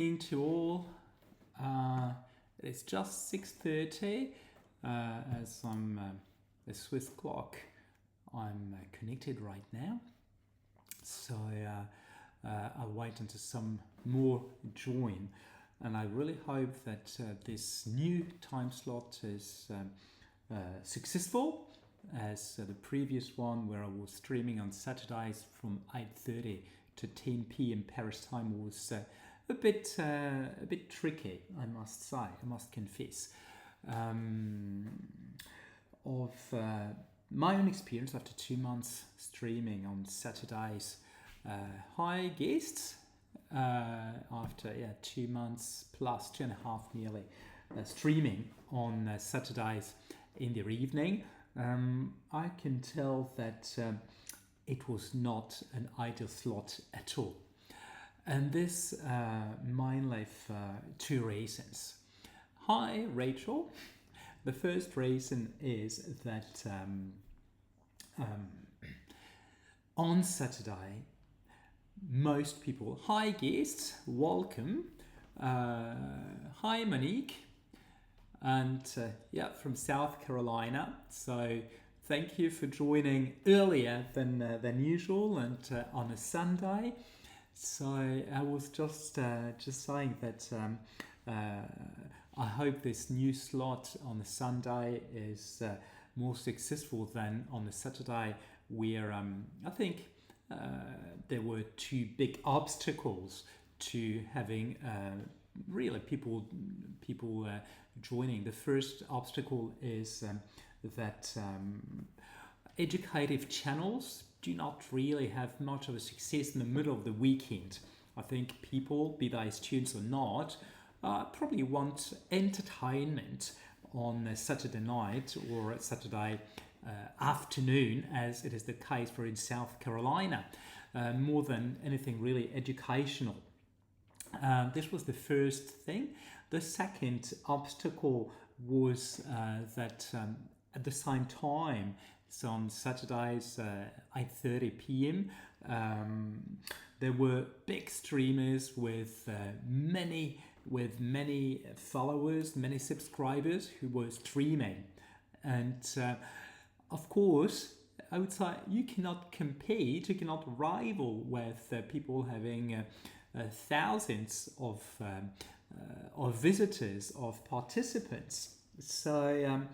To all, it's just 6:30 as I'm the Swiss clock. I'm connected right now, so I'll wait until some more join, and I really hope that this new time slot is successful as the previous one, where I was streaming on Saturdays from 8:30 to 10 p.m. Paris time, was a bit tricky, I must say, I must confess. Of my own experience after 2 months streaming on Saturdays, hi guests, after 2 months plus 2.5 nearly streaming on Saturdays in the evening, I can tell that it was not an ideal slot at all. And this mainly for two reasons. Hi, Rachel. The first reason is that on Saturday, most people, hi guests, welcome. Hi, Monique. And from South Carolina. So thank you for joining earlier than usual and on a Sunday. So I was just saying that I hope this new slot on the Sunday is more successful than on the Saturday, where I think there were two big obstacles to having really people joining. The first obstacle is that educative channels do not really have much of a success in the middle of the weekend. I think people, be they students or not, probably want entertainment on a Saturday night or a Saturday afternoon, as it is the case for in South Carolina, more than anything really educational. This was the first thing. The second obstacle was that at the same time, so on Saturdays, 8:30 p.m., there were big streamers with many followers, many subscribers who were streaming. And of course, I would say you cannot compete, you cannot rival with people having thousands of visitors, of participants. So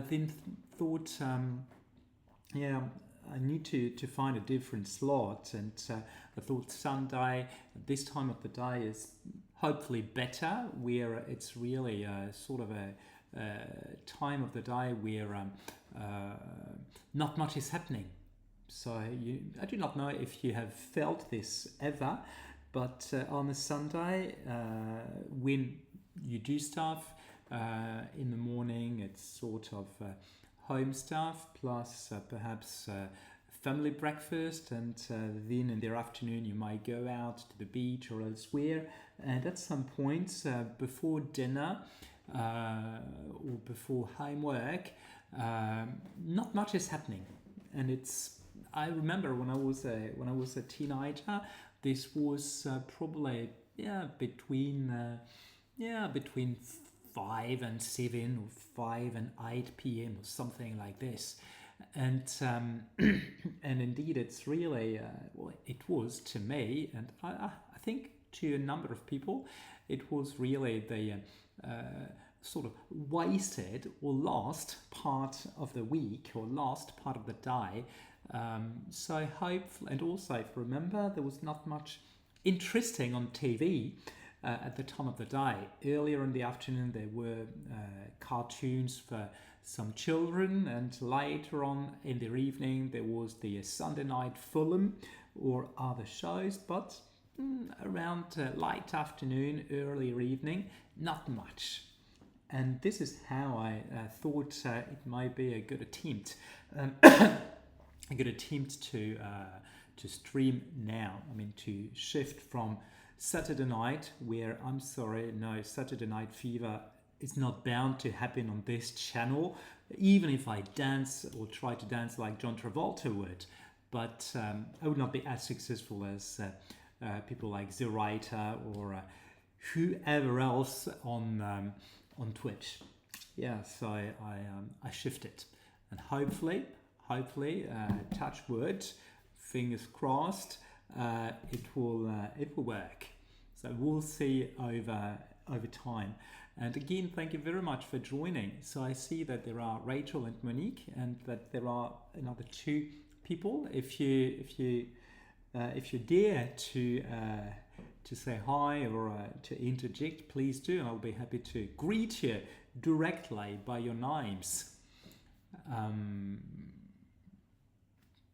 then thought, I need to find a different slot, and I thought Sunday, this time of the day, is hopefully better, where it's really sort of a time of the day where not much is happening. So I do not know if you have felt this ever, but on a Sunday, when you do stuff in the morning, it's sort of home stuff plus perhaps family breakfast, and then in the afternoon you might go out to the beach or elsewhere, and at some point before dinner or before homework, not much is happening. And I remember when I was a teenager, this was probably between 5 and 7 or 5 and 8 p.m. or something like this. And and indeed, it's really it was to me, and I think to a number of people, it was really the sort of wasted or lost part of the week or lost part of the day. So hopefully, and also remember, there was not much interesting on TV at the time of the day. Earlier in the afternoon, there were cartoons for some children, and later on in the evening, there was the Sunday night film or other shows. But around late afternoon, earlier evening, not much. And this is how I thought it might be a good attempt. A good attempt to stream now. I mean, to shift from Saturday night, where I'm sorry, no, Saturday Night Fever is not bound to happen on this channel, even if I dance or try to dance like John Travolta would. But I would not be as successful as people like Zoraita or whoever else on Twitch. Yeah, so I shifted, and hopefully, touch wood, fingers crossed, it will work. So we'll see over time. And again, thank you very much for joining. So I see that there are Rachel and Monique, and that there are another 2 people. If you dare to say hi or to interject, please do, and I'll be happy to greet you directly by your names.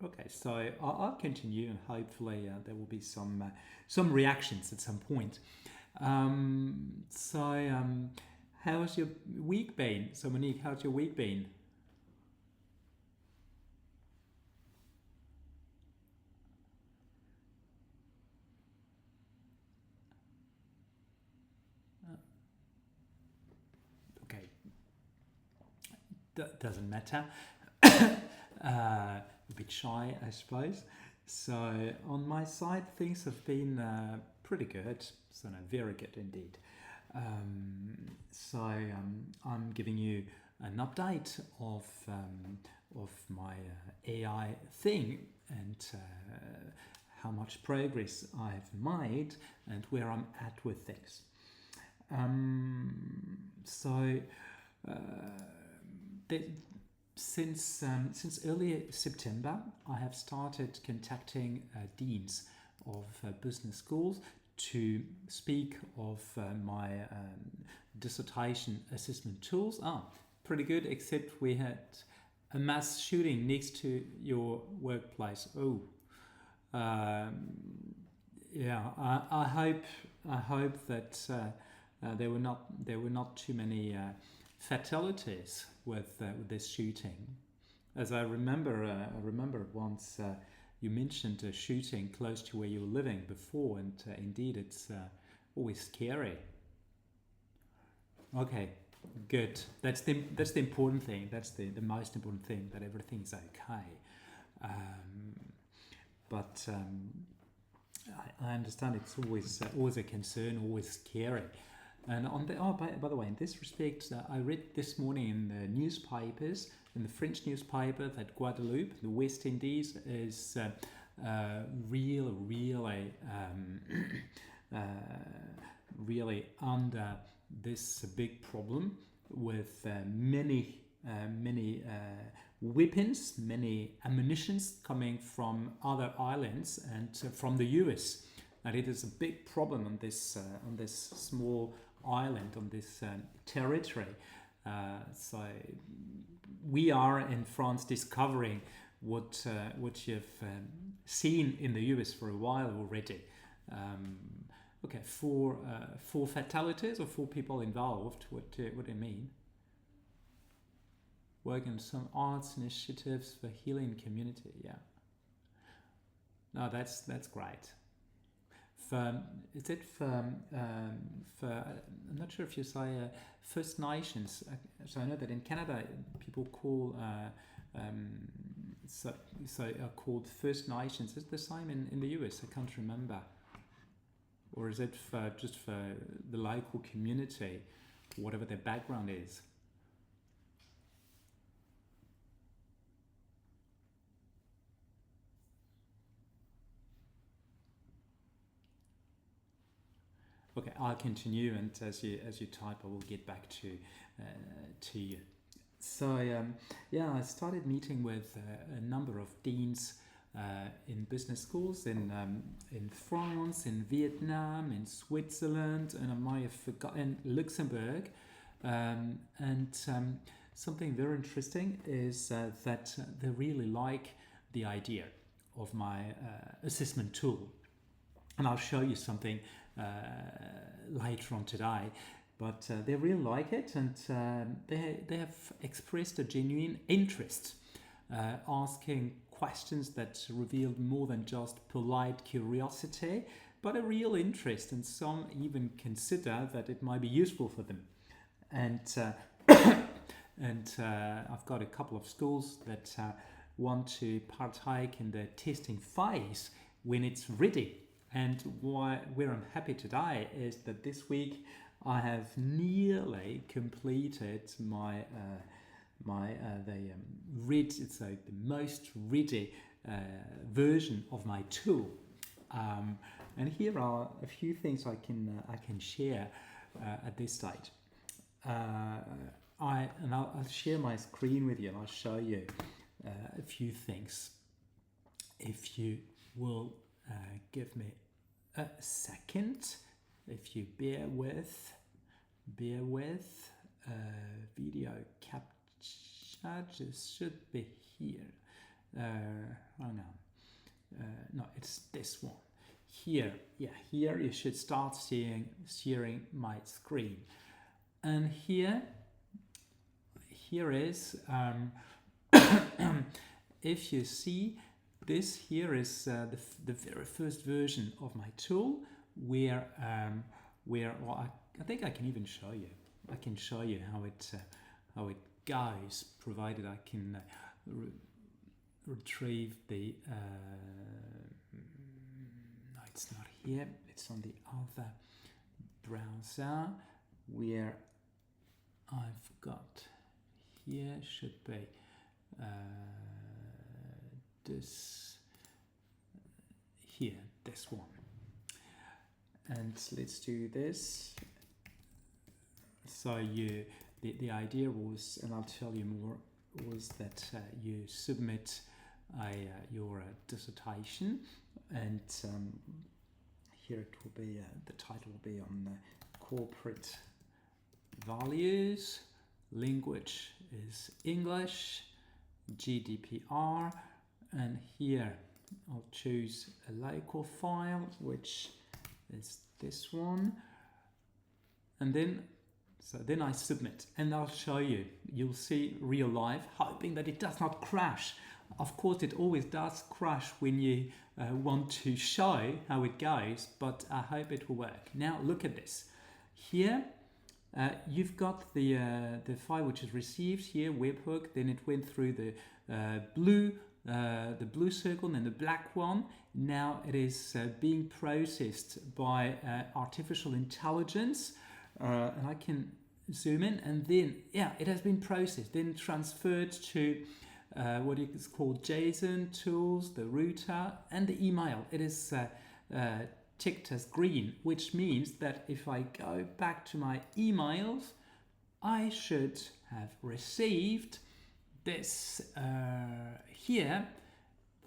Okay, so I'll continue, and hopefully there will be some reactions at some point. How's your week been? So Monique, how's your week been? Okay, doesn't matter. A bit shy, I suppose. So on my side, things have been pretty good. So no, very good indeed. I'm giving you an update of my AI thing, and how much progress I've made and where I'm at with things. Since early September, I have started contacting deans of business schools to speak of my dissertation assessment tools. Pretty good, except we had a mass shooting next to your workplace. Yeah, I hope that there were not too many fatalities with this shooting. As I remember once you mentioned a shooting close to where you were living before, and indeed it's always scary. Okay, good. That's the important thing. That's the most important thing, that everything's okay. I understand it's always a concern, always scary. And by the way, in this respect, I read this morning in the newspapers, in the French newspaper, that Guadeloupe, the West Indies, is really under this big problem with many weapons, many ammunitions coming from other islands and from the US. And it is a big problem on this small island, on this territory. So we are in France discovering what you've seen in the US for a while already. Okay, 4 fatalities or 4 people involved. What do you mean? Working on some arts initiatives for healing community. Yeah. No, that's great. I'm not sure if you say First Nations. So I know that in Canada people call are called First Nations. Is it the same in the US? I can't remember. Or is it just for the local community, whatever their background is? Okay, I'll continue, and as you type, I will get back to you. So I started meeting with a number of deans in business schools in France, in Vietnam, in Switzerland, and I might have forgotten Luxembourg. Something very interesting is that they really like the idea of my assessment tool, and I'll show you something later on today. But they really like it, and they have expressed a genuine interest, asking questions that revealed more than just polite curiosity, but a real interest, and some even consider that it might be useful for them. And I've got a couple of schools that want to partake in the testing phase when it's ready. And where I'm happy today is that this week I have nearly completed my it's like the most ready version of my tool. And here are a few things I can share at this stage. I'll share my screen with you and I'll show you a few things. If you will give me a second, if you bear with video capture just should be here. No, it's this one here. Yeah, here you should start sharing my screen, and here is if you see, this here is the very first version of my tool, where well, I think I can even show you. I can show you how it goes, provided I can retrieve the. No, it's not here. It's on the other browser, where I've got here should be this here, this one. And let's do this. So the idea was, and I'll tell you more, was that you submit your dissertation, and here it will be, the title will be on corporate values, language is English, GDPR, and here I'll choose a local file, which is this one, and then I submit, and I'll show you. You'll see real life, hoping that it does not crash. Of course, it always does crash when you want to show how it goes, but I hope it will work. Now look at this. Here you've got the file which is received here, webhook. Then it went through the blue circle, then the black one. Now it is being processed by artificial intelligence. And I can zoom in, and then it has been processed, then transferred to what is called JSON tools, the router, and the email. It is ticked as green, which means that if I go back to my emails, I should have received this here,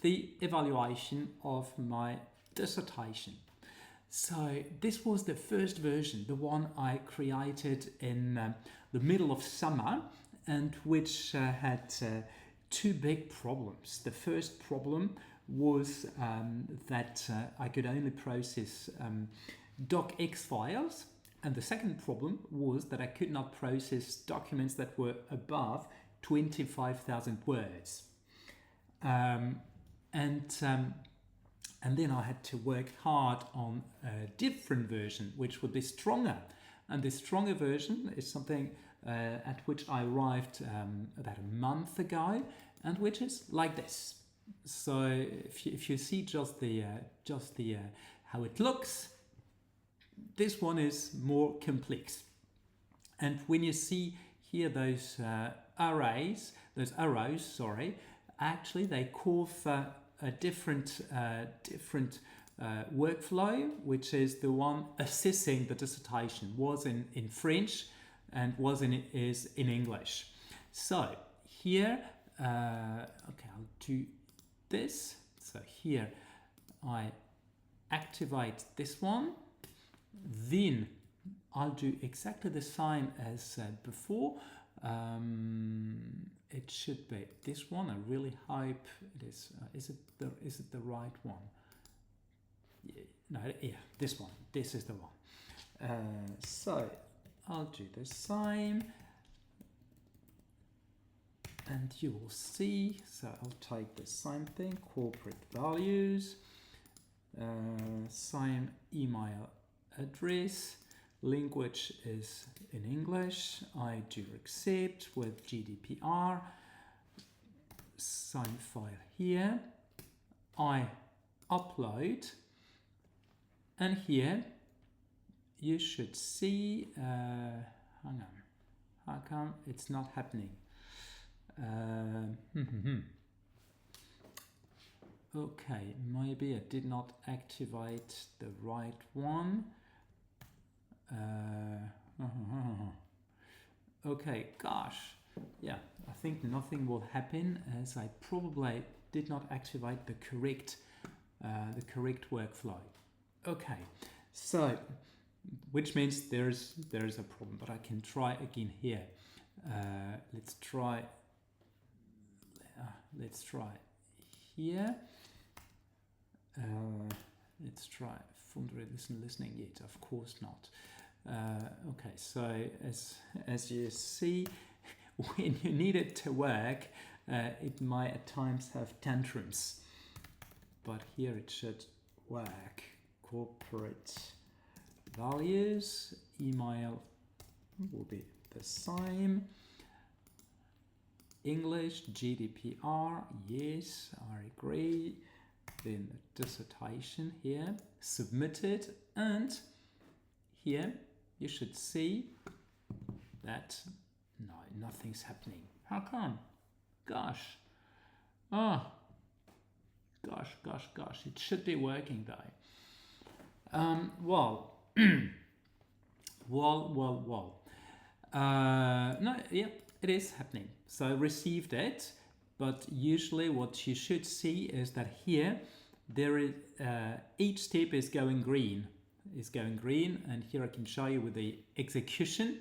the evaluation of my dissertation. So this was the first version, the one I created in the middle of summer, and which had two big problems. The first problem was that I could only process docx files, and the second problem was that I could not process documents that were above 25,000 words. And then I had to work hard on a different version, which would be stronger. And this stronger version is something at which I arrived about a month ago, and which is like this. So if you see just the how it looks, this one is more complex. And when you see here those arrows, actually they call for a different workflow, which is the one assessing the dissertation, was in French and is in English. So here, okay, I'll do this. So here I activate this one, then I'll do exactly the same as before. It should be this one. I really hope it is. Is it the right one? Yeah, no, yeah, this one. This is the one. So I'll do the same, and you will see. So I'll take the same thing. Corporate values, same email address. Language is in English. I do accept with GDPR. Same file here. I upload And here you should see, hang on, how come it's not happening? Okay, maybe I did not activate the right one. Okay, gosh, yeah, I think nothing will happen as I probably did not activate the correct workflow. Okay, so which means there's a problem, but I can try again here. Let's try here. Let's try Fundry listening yet. Of course not. Okay, so as you see, when you need it to work, it might at times have tantrums, but here it should work. Corporate values, email will be the same. English, GDPR, yes, I agree. Then the dissertation here, submitted, and here you should see that no, nothing's happening. How come? Gosh. Oh, gosh. It should be working though. Well, no, yeah, it is happening. So I received it, but usually what you should see is that here there is each step is going green. And here I can show you with the execution.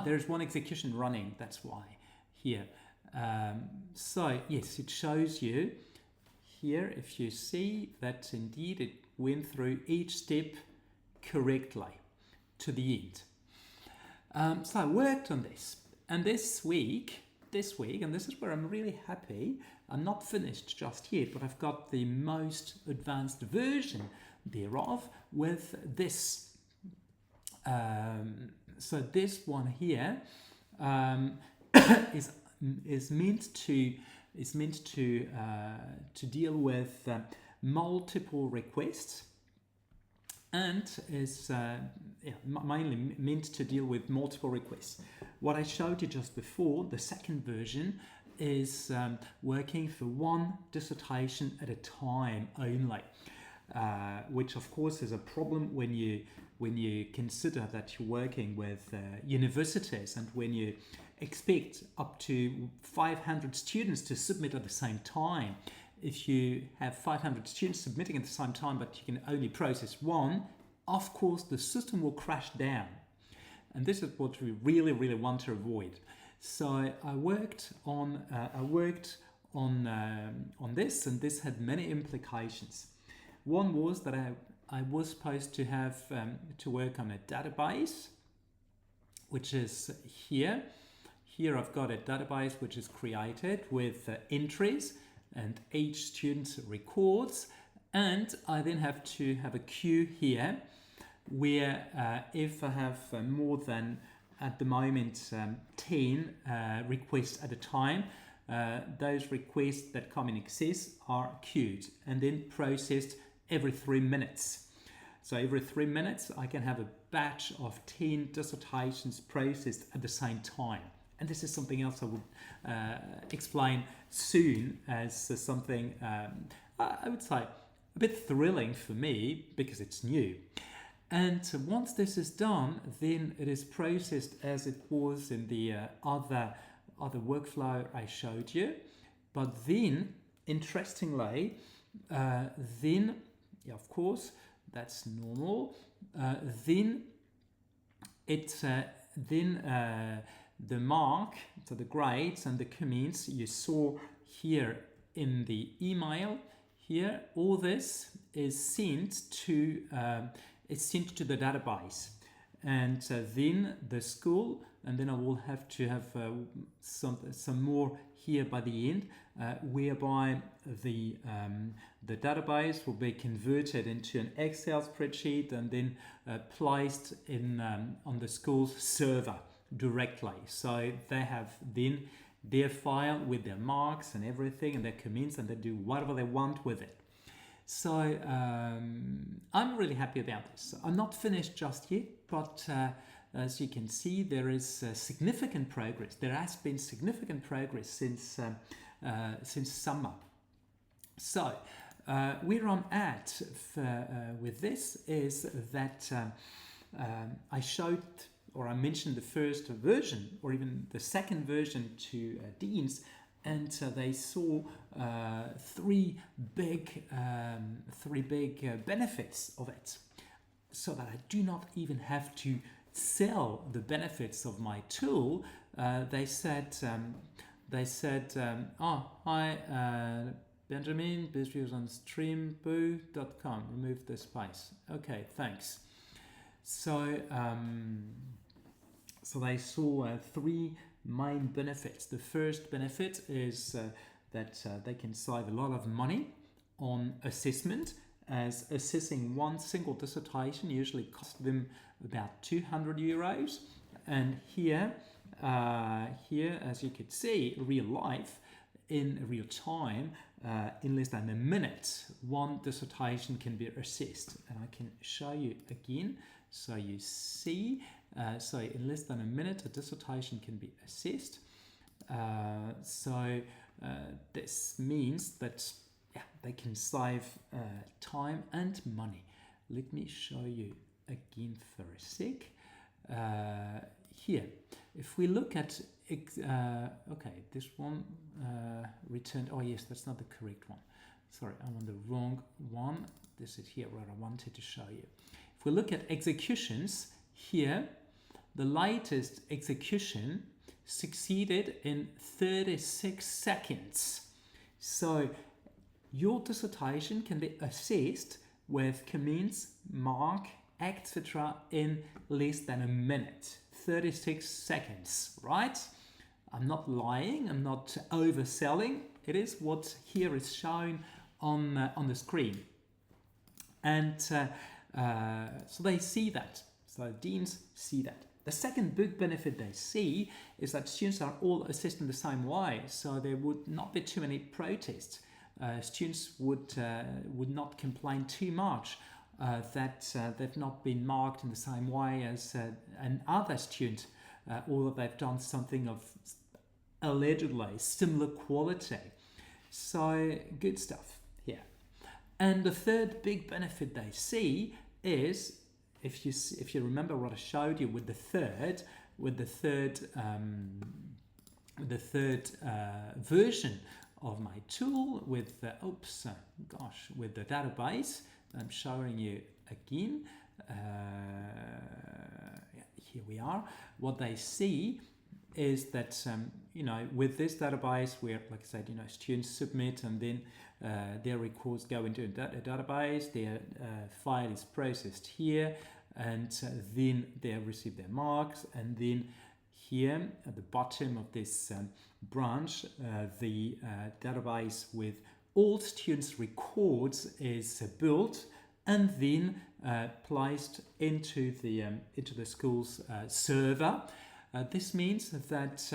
There's one execution running, that's why here. So yes, it shows you here, if you see that indeed it went through each step correctly to the end. So I worked on this, and this week, and this is where I'm really happy, I'm not finished just yet, but I've got the most advanced version thereof with this. So this one here is meant to deal with multiple requests, and is mainly meant to deal with multiple requests. What I showed you just before, the second version, is working for one dissertation at a time only, which of course is a problem when you consider that you're working with universities, and when you expect up to 500 students to submit at the same time. If you have 500 students submitting at the same time, but you can only process one, of course the system will crash down. And this is what we really want to avoid. So I worked on this, and this had many implications. One was that I was supposed to have to work on a database, which is here. Here I've got a database which is created with entries and each student's records, and I then have to have a queue here where if I have more than, at the moment, 10 requests at a time, those requests that come in excess are queued and then processed every 3 minutes. So every 3 minutes I can have a batch of 10 dissertations processed at the same time. And this is something else I will explain soon as something, I would say, a bit thrilling for me because it's new. And once this is done, then it is processed as it was in the other workflow I showed you. But then, interestingly, then, yeah, of course, that's normal. Then the mark, so the grades and the comments you saw here in the email, here, all this is sent to the database, and then the school, and then I will have to have some more here by the end, whereby the database will be converted into an Excel spreadsheet and then placed in on the school's server directly. So they have then their file with their marks and everything and their comments, and they do whatever they want with it. So I'm really happy about this. I'm not finished just yet, but as you can see, there is significant progress. There has been significant progress since summer. So where I'm at with this is that I showed, or I mentioned the first version or even the second version to deans, and they saw three big benefits of it, so that I do not even have to sell the benefits of my tool. They said, oh, hi, Benjamin, this video's on streamboo.com. Remove the space. Okay, thanks. So, so they saw three main benefits. The first benefit is that they can save a lot of money on assessment, as assessing one single dissertation usually costs them about €200. And here, as you could see, real life, in real time, in less than a minute, one dissertation can be assessed. And I can show you again. So you see, so in less than a minute, a dissertation can be assessed. This means that they can save time and money. Let me show you again for a sec. Here, if we look at, okay, this one returned, oh yes, that's not the correct one. Sorry, I'm on the wrong one. This is here where I wanted to show you. If we look at executions, here, the latest execution succeeded in 36 seconds. So your dissertation can be assessed with commence, mark, etc. in less than a minute. 36 seconds, right? I'm not lying, I'm not overselling. It is what here is shown on the screen. And so they see that. So deans see that. The second big benefit they see is that students are all assessed in the same way, so there would not be too many protests. Students would not complain too much that they've not been marked in the same way as another student, or that they've done something of allegedly similar quality. So good stuff here. And the third big benefit they see is, if you remember what I showed you with the third version of my tool, with the with the database, I'm showing you again. Here we are. What they see is that with this database, where, like I said, students submit, and then their records go into a database, their file is processed here, and then they receive their marks, and then here at the bottom of this branch, the database with all students' records is built and then placed into the school's server. This means that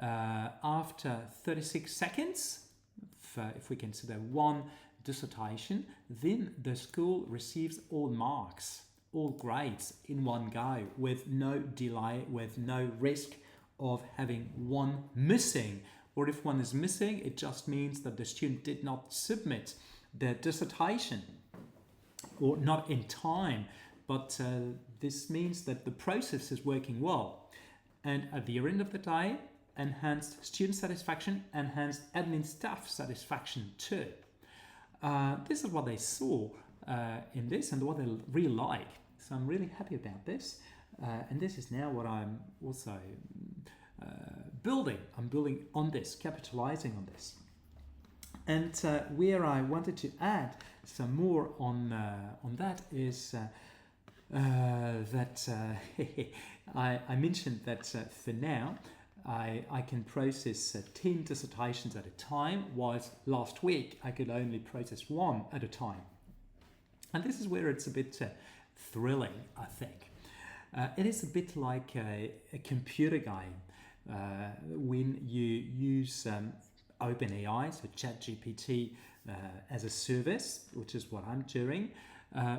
after 36 seconds, if we consider one dissertation, then the school receives all marks, all grades in one go, with no delay, with no risk of having one missing. Or if one is missing, it just means that the student did not submit their dissertation, or not in time, but this means that the process is working well. And at the end of the day, enhanced student satisfaction, enhanced admin staff satisfaction too. This is what they saw in this, and what they really like. So I'm really happy about this. And this is now what I'm also building. I'm building on this, capitalizing on this. And where I wanted to add some more on that is that I mentioned that for now I can process 10 dissertations at a time, whilst last week I could only process one at a time. And this is where it's a bit thrilling, I think. It is a bit like a computer game when you use OpenAI, so ChatGPT, as a service, which is what I'm doing.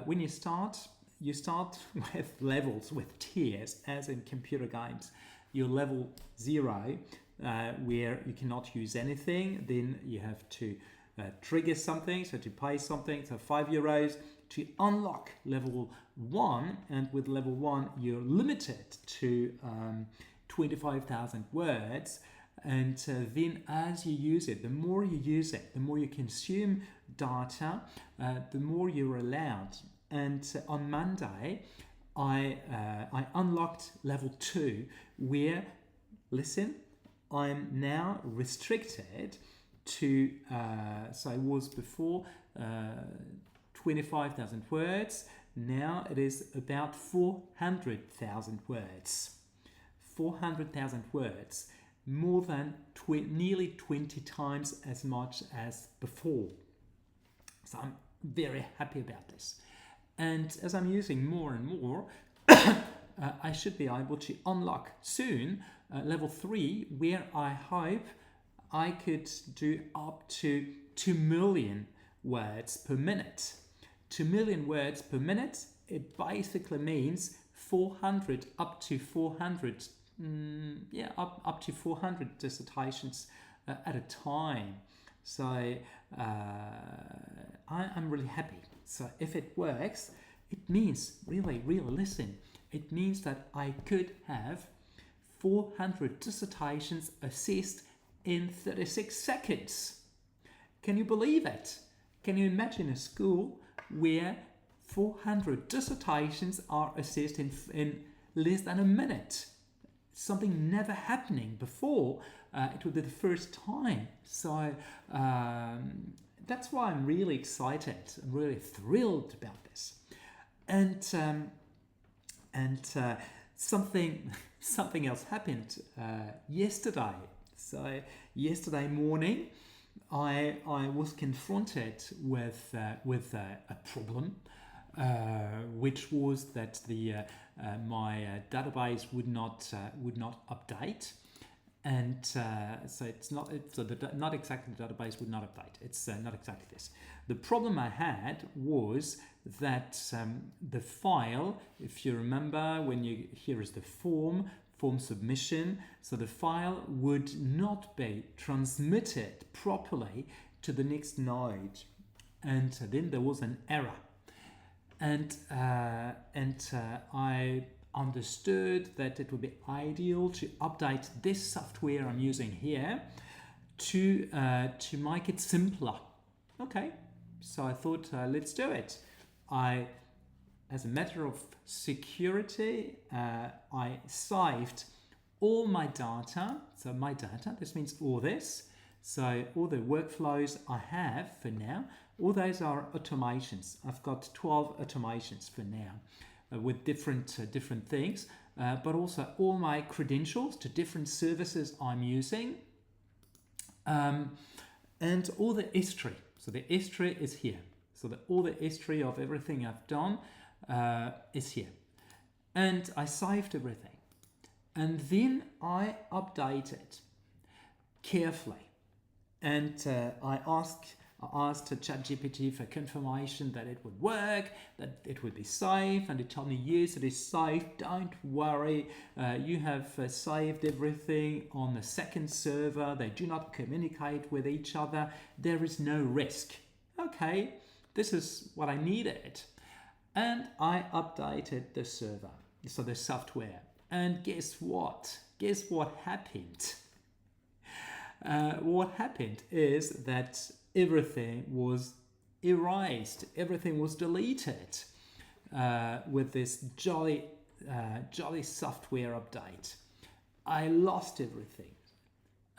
When you start with levels, with tiers, as in computer games. Your level 0, where you cannot use anything, then you have to trigger something, so to pay something, so €5 to unlock level 1, and with level 1 you're limited to 25,000 words, and then as you use it, the more you use it, the more you consume data, the more you're allowed. And on Monday I unlocked level 2, where, listen, I'm now restricted to, so I was before 25,000 words, now it is about 400,000 words. 400,000 words, more than nearly 20 times as much as before. So I'm very happy about this. And as I'm using more and more, I should be able to unlock soon level 3, where I hope I could do up to 2 million words per minute. 2 million words per minute, it basically means 400 up to 400 up to 400 dissertations at a time. So I'm really happy. So if it works, it means, really listen, it means that I could have 400 dissertations assessed in 36 seconds. Can you believe it? Can you imagine a school where 400 dissertations are assessed in less than a minute? Something never happening before. It would be the first time. So that's why I'm really excited. I'm really thrilled about this. And something else happened yesterday. So yesterday morning, I was confronted with a problem, which was that my database would not update, and so not exactly the database would not update. It's not exactly this. The problem I had was that the file, if you remember, here is the form submission, so the file would not be transmitted properly to the next node, and then there was an error, and I understood that it would be ideal to update this software I'm using here to make it simpler. Okay, so I thought, let's do it. As a matter of security, I saved all my data. So my data, this means all this. So all the workflows I have for now, all those are automations. I've got 12 automations for now with different things, but also all my credentials to different services I'm using, and all the history. So the history is here. So all the history of everything I've done is here. And I saved everything. And then I updated carefully. And I asked ChatGPT for confirmation that it would work, that it would be safe, and it told me, yes, it is safe, don't worry, you have saved everything on the second server, they do not communicate with each other, there is no risk. Okay, this is what I needed. And I updated the server, so the software, and guess what? Guess what happened? What happened is that everything was erased, everything was deleted with this jolly software update. I lost everything,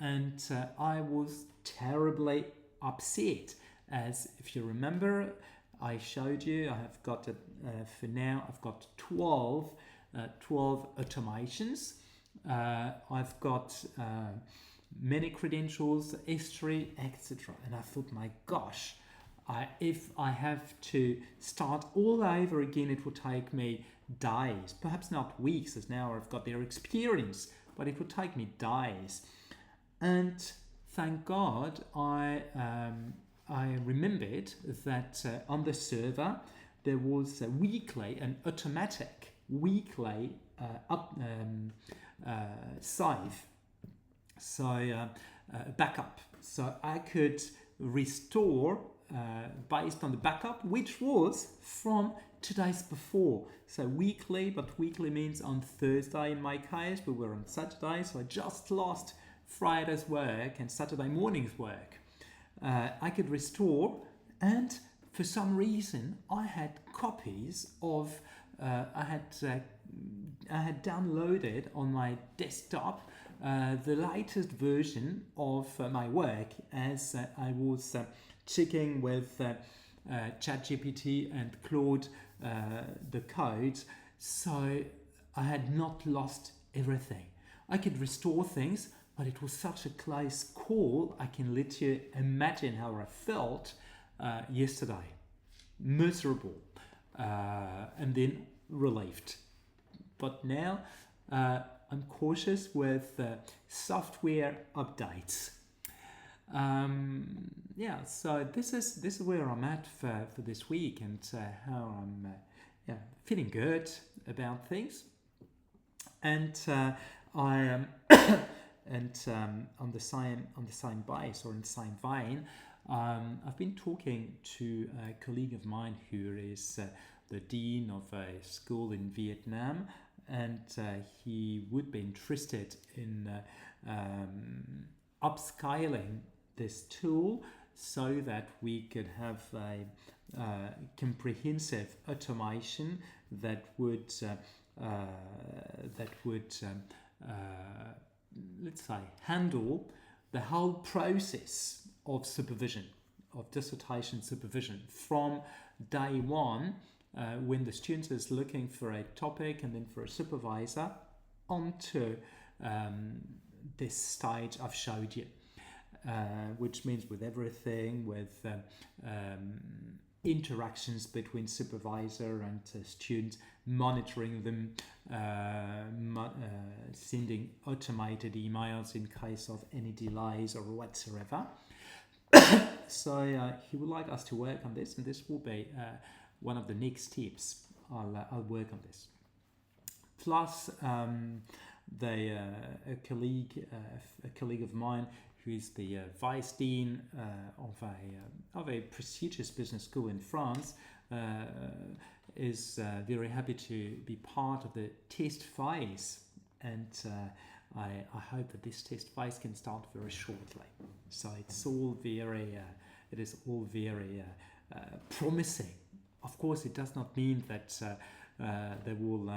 and I was terribly upset. As if you remember, I showed you I have got for now I've got 12 automations. I've got many credentials, history, etc. And I thought, my gosh, if I have to start all over again, it will take me days, perhaps not weeks, as now I've got their experience, but it would take me days. And thank God I I remembered that on the server there was a weekly, an automatic weekly save, so backup. So I could restore based on the backup, which was from 2 days before. So weekly, but weekly means on Thursday in my case, but we're on Saturday, so I just lost Friday's work and Saturday morning's work. I could restore, and for some reason I had copies of I had downloaded on my desktop the latest version of my work, as I was checking with ChatGPT and Claude the codes, so I had not lost everything. I could restore things, but it was such a close call. I can let you imagine how I felt yesterday. Miserable, and then relieved. But now I'm cautious with software updates. So this is where I'm at for this week, and how I'm feeling good about things. And I am on the same base, or in the same vein, I've been talking to a colleague of mine who is the dean of a school in Vietnam, and he would be interested in upscaling this tool so that we could have a comprehensive automation that would let's say, handle the whole process of supervision, of dissertation supervision, from day one, when the student is looking for a topic and then for a supervisor, onto this stage I've showed you, which means with everything, with interactions between supervisor and student, monitoring them, sending automated emails in case of any delays or whatsoever. So he would like us to work on this, and this will be one of the next steps. I'll work on this. Plus, a colleague of mine, who is the vice dean of a prestigious business school in France, is very happy to be part of the test phase, and I hope that this test phase can start very shortly. So it is all very promising. Of course, it does not mean that they will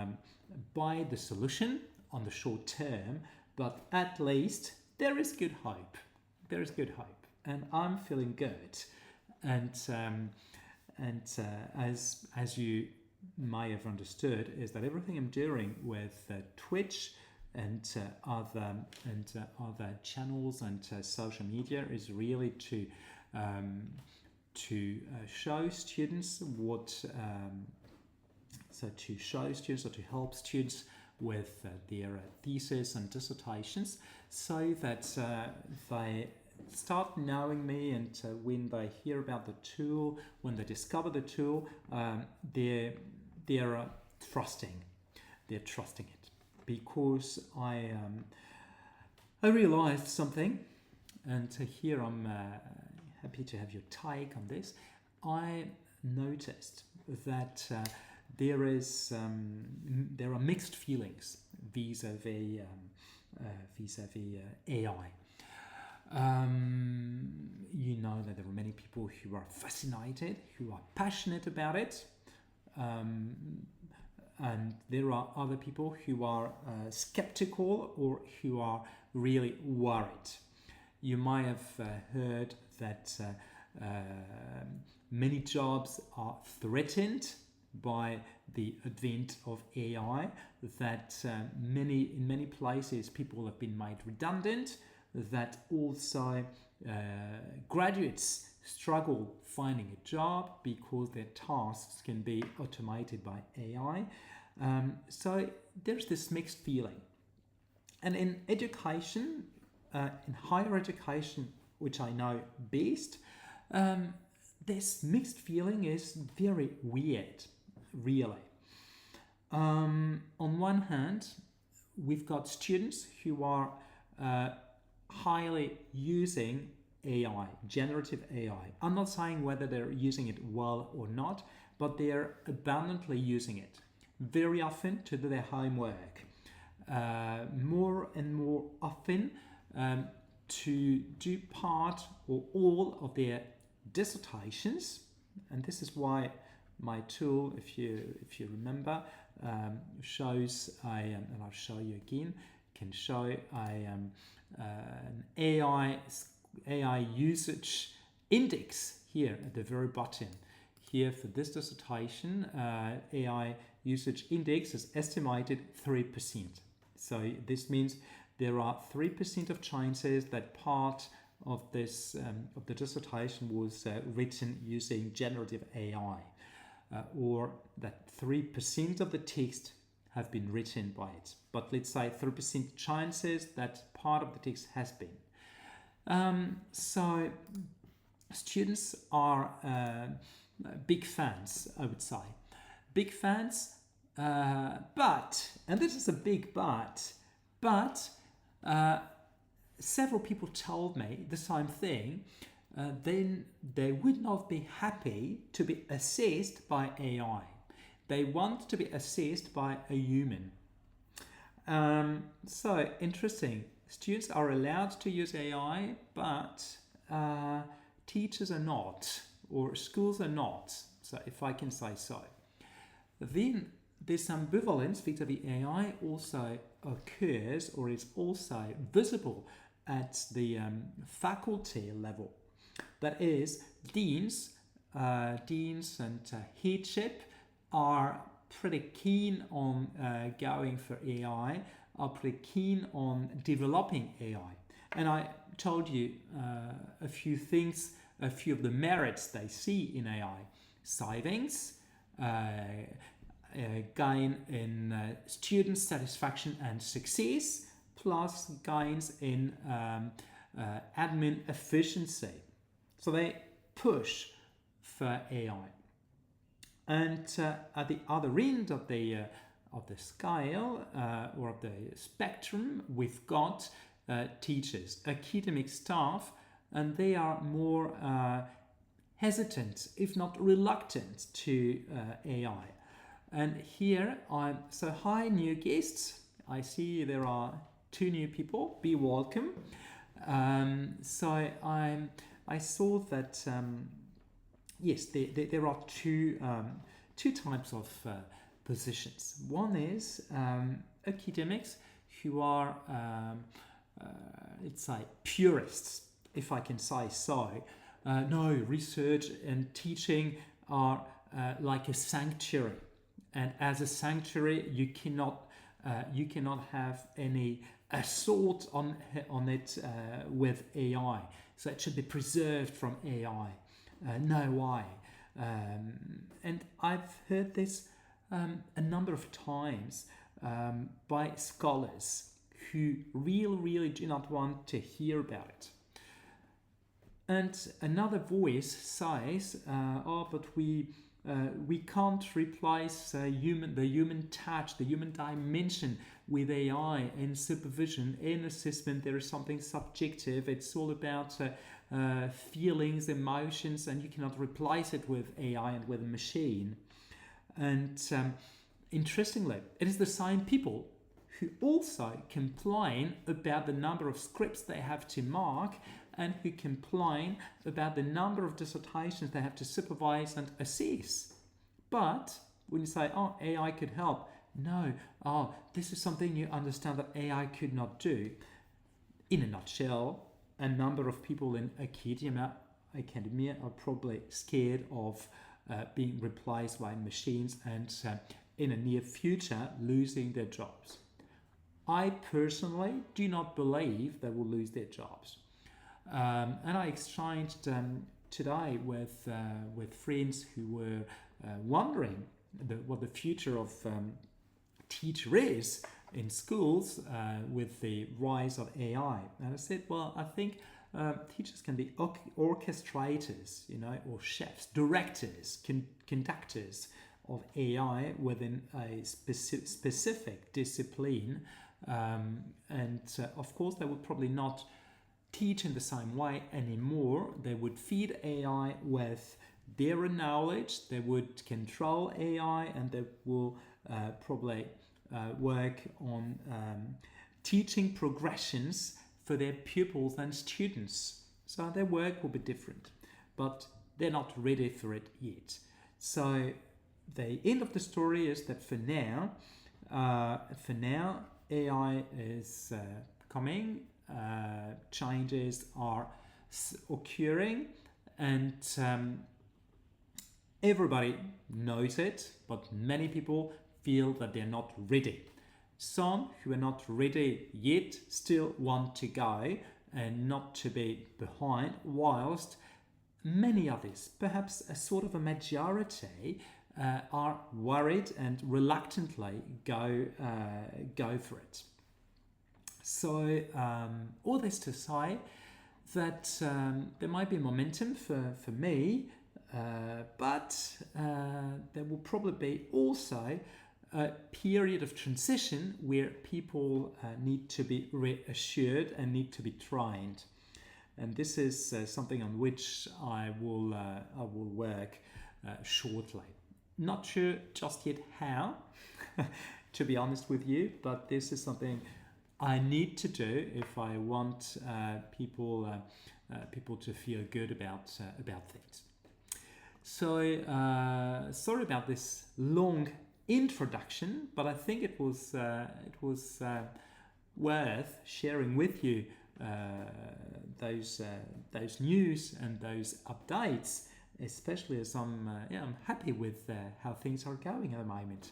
buy the solution on the short term, but at least there is good hope. There is good hope, and I'm feeling good. And as you may have understood, is that everything I'm doing with Twitch and other channels and social media is really to show students or to help students with their thesis and dissertations, so that they start knowing me, and when they hear about the tool, when they discover the tool, they're trusting it, because I realized something, and here I'm happy to have your take on this. I noticed that there are mixed feelings vis-a-vis AI. You know that there are many people who are fascinated, who are passionate about it, and there are other people who are skeptical, or who are really worried. You might have heard that many jobs are threatened by the advent of AI, that in many places people have been made redundant, that also graduates struggle finding a job because their tasks can be automated by AI. So there's this mixed feeling. And in education, in higher education, which I know best, this mixed feeling is very weird, really. On one hand, we've got students who are highly using AI, generative AI. I'm not saying whether they're using it well or not, but they're abundantly using it very often to do their homework, more and more often to do part or all of their dissertations. And this is why my tool, if you remember, shows and I'll show you again, can show an AI usage index here at the very bottom. Here for this dissertation, AI usage index is estimated 3%. So this means there are 3% of chances that part of this of the dissertation was written using generative AI, or that 3% of the text have been written by it. But let's say 3% chances that part of the text has been. So students are big fans, I would say. Big fans, but, and this is a big but several people told me the same thing. Then they would not be happy to be assessed by AI. They want to be assessed by a human. So interesting. Students are allowed to use AI, but teachers are not, or schools are not. So if I can say so. Then this ambivalence vis-à-vis AI also occurs, or is also visible at the faculty level. That is, deans and headship are pretty keen on going for AI, are pretty keen on developing AI. And I told you a few things, a few of the merits they see in AI. Savings, gain in student satisfaction and success, plus gains in admin efficiency. So they push for AI. And at the other end of the scale or of the spectrum, we've got teachers, academic staff, and they are more hesitant, if not reluctant, to AI. And here so hi new guests. I see there are 2 new people. Be welcome. So I saw that yes, there are two types of positions. One is academics who are let's say purists, if I can say so. No, research and teaching are like a sanctuary, and as a sanctuary, you cannot have any assault on it with AI. So it should be preserved from AI. No way. And I've heard this a number of times by scholars who really do not want to hear about it. And another voice says, but we can't replace the human touch, the human dimension with AI in supervision, in assessment. There is something subjective. It's all about feelings, emotions, and you cannot replace it with AI and with a machine. And interestingly, it is the same people who also complain about the number of scripts they have to mark, and who complain about the number of dissertations they have to supervise and assess. But when you say, oh, AI could help, no, this is something you understand that AI could not do. In a nutshell, a number of people in academia are probably scared of being replaced by machines and in a near future losing their jobs. I personally do not believe they will lose their jobs. And I exchanged today with friends who were wondering what the future of teacher is in schools with the rise of AI. And I said, well, I think Teachers can be orchestrators, or chefs, directors, conductors of AI within a specific discipline. Of course, they would probably not teach in the same way anymore. They would feed AI with their knowledge, they would control AI, and they will probably work on teaching progressions for their pupils and students. So their work will be different, but they're not ready for it yet. So the end of the story is that for now, AI is coming, changes are occurring, and everybody knows it, but many people feel that they're not ready. Some who are not ready yet still want to go and not to be behind, whilst many others, perhaps a sort of a majority, are worried and reluctantly go for it. So all this to say that there might be momentum for me, but there will probably be also a period of transition where people need to be reassured and need to be trained. And this is something on which I will work shortly. Not sure just yet how, to be honest with you, but this is something I need to do if I want people to feel good about things. So sorry about this long introduction, but I think it was worth sharing with you those news and those updates, especially as I'm happy with how things are going at the moment.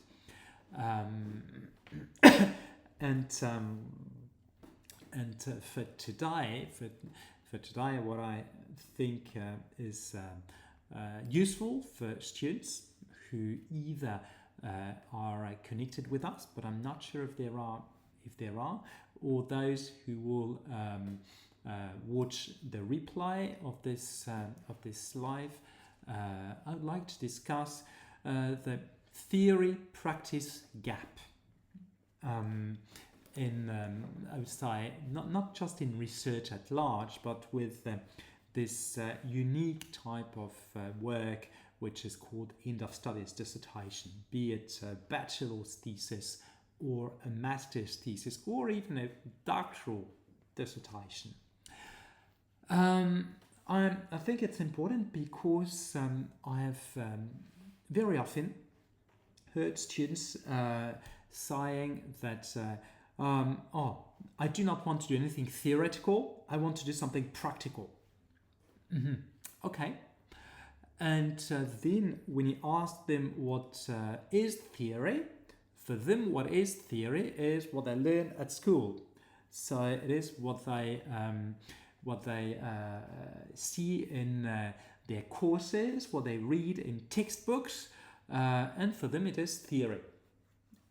For today, what I think is useful for students who either are connected with us, but I'm not sure if there are, or those who will watch the replay of this live. I'd like to discuss the theory-practice gap. I would say not just in research at large, but with this unique type of work which is called end of studies dissertation, be it a bachelor's thesis or a master's thesis or even a doctoral dissertation. I think it's important because I have very often heard students saying that I do not want to do anything theoretical, I want to do something practical. Okay. And then when you ask them what is theory, for them what is theory is what they learn at school. So it is what they see in their courses, what they read in textbooks, and for them it is theory.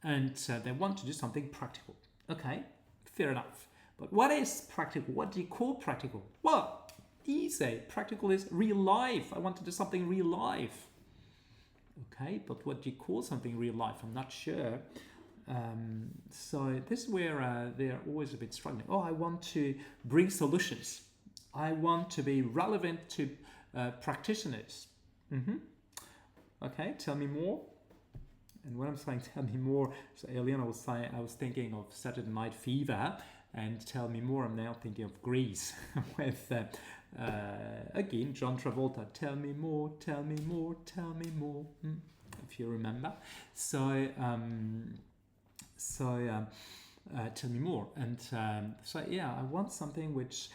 And they want to do something practical. Okay, fair enough. But what is practical? What do you call practical? Well, easy. Practical is real life. I want to do something real life. Okay, but what do you call something real life? I'm not sure. So this is where they're always a bit struggling. I want to bring solutions. I want to be relevant to practitioners. Okay, tell me more. And when I'm saying tell me more, so earlier I was thinking of Saturday Night Fever, and tell me more, I'm now thinking of Grease with again John Travolta. Tell me more, tell me more, tell me more. If you remember. So tell me more. And I want something which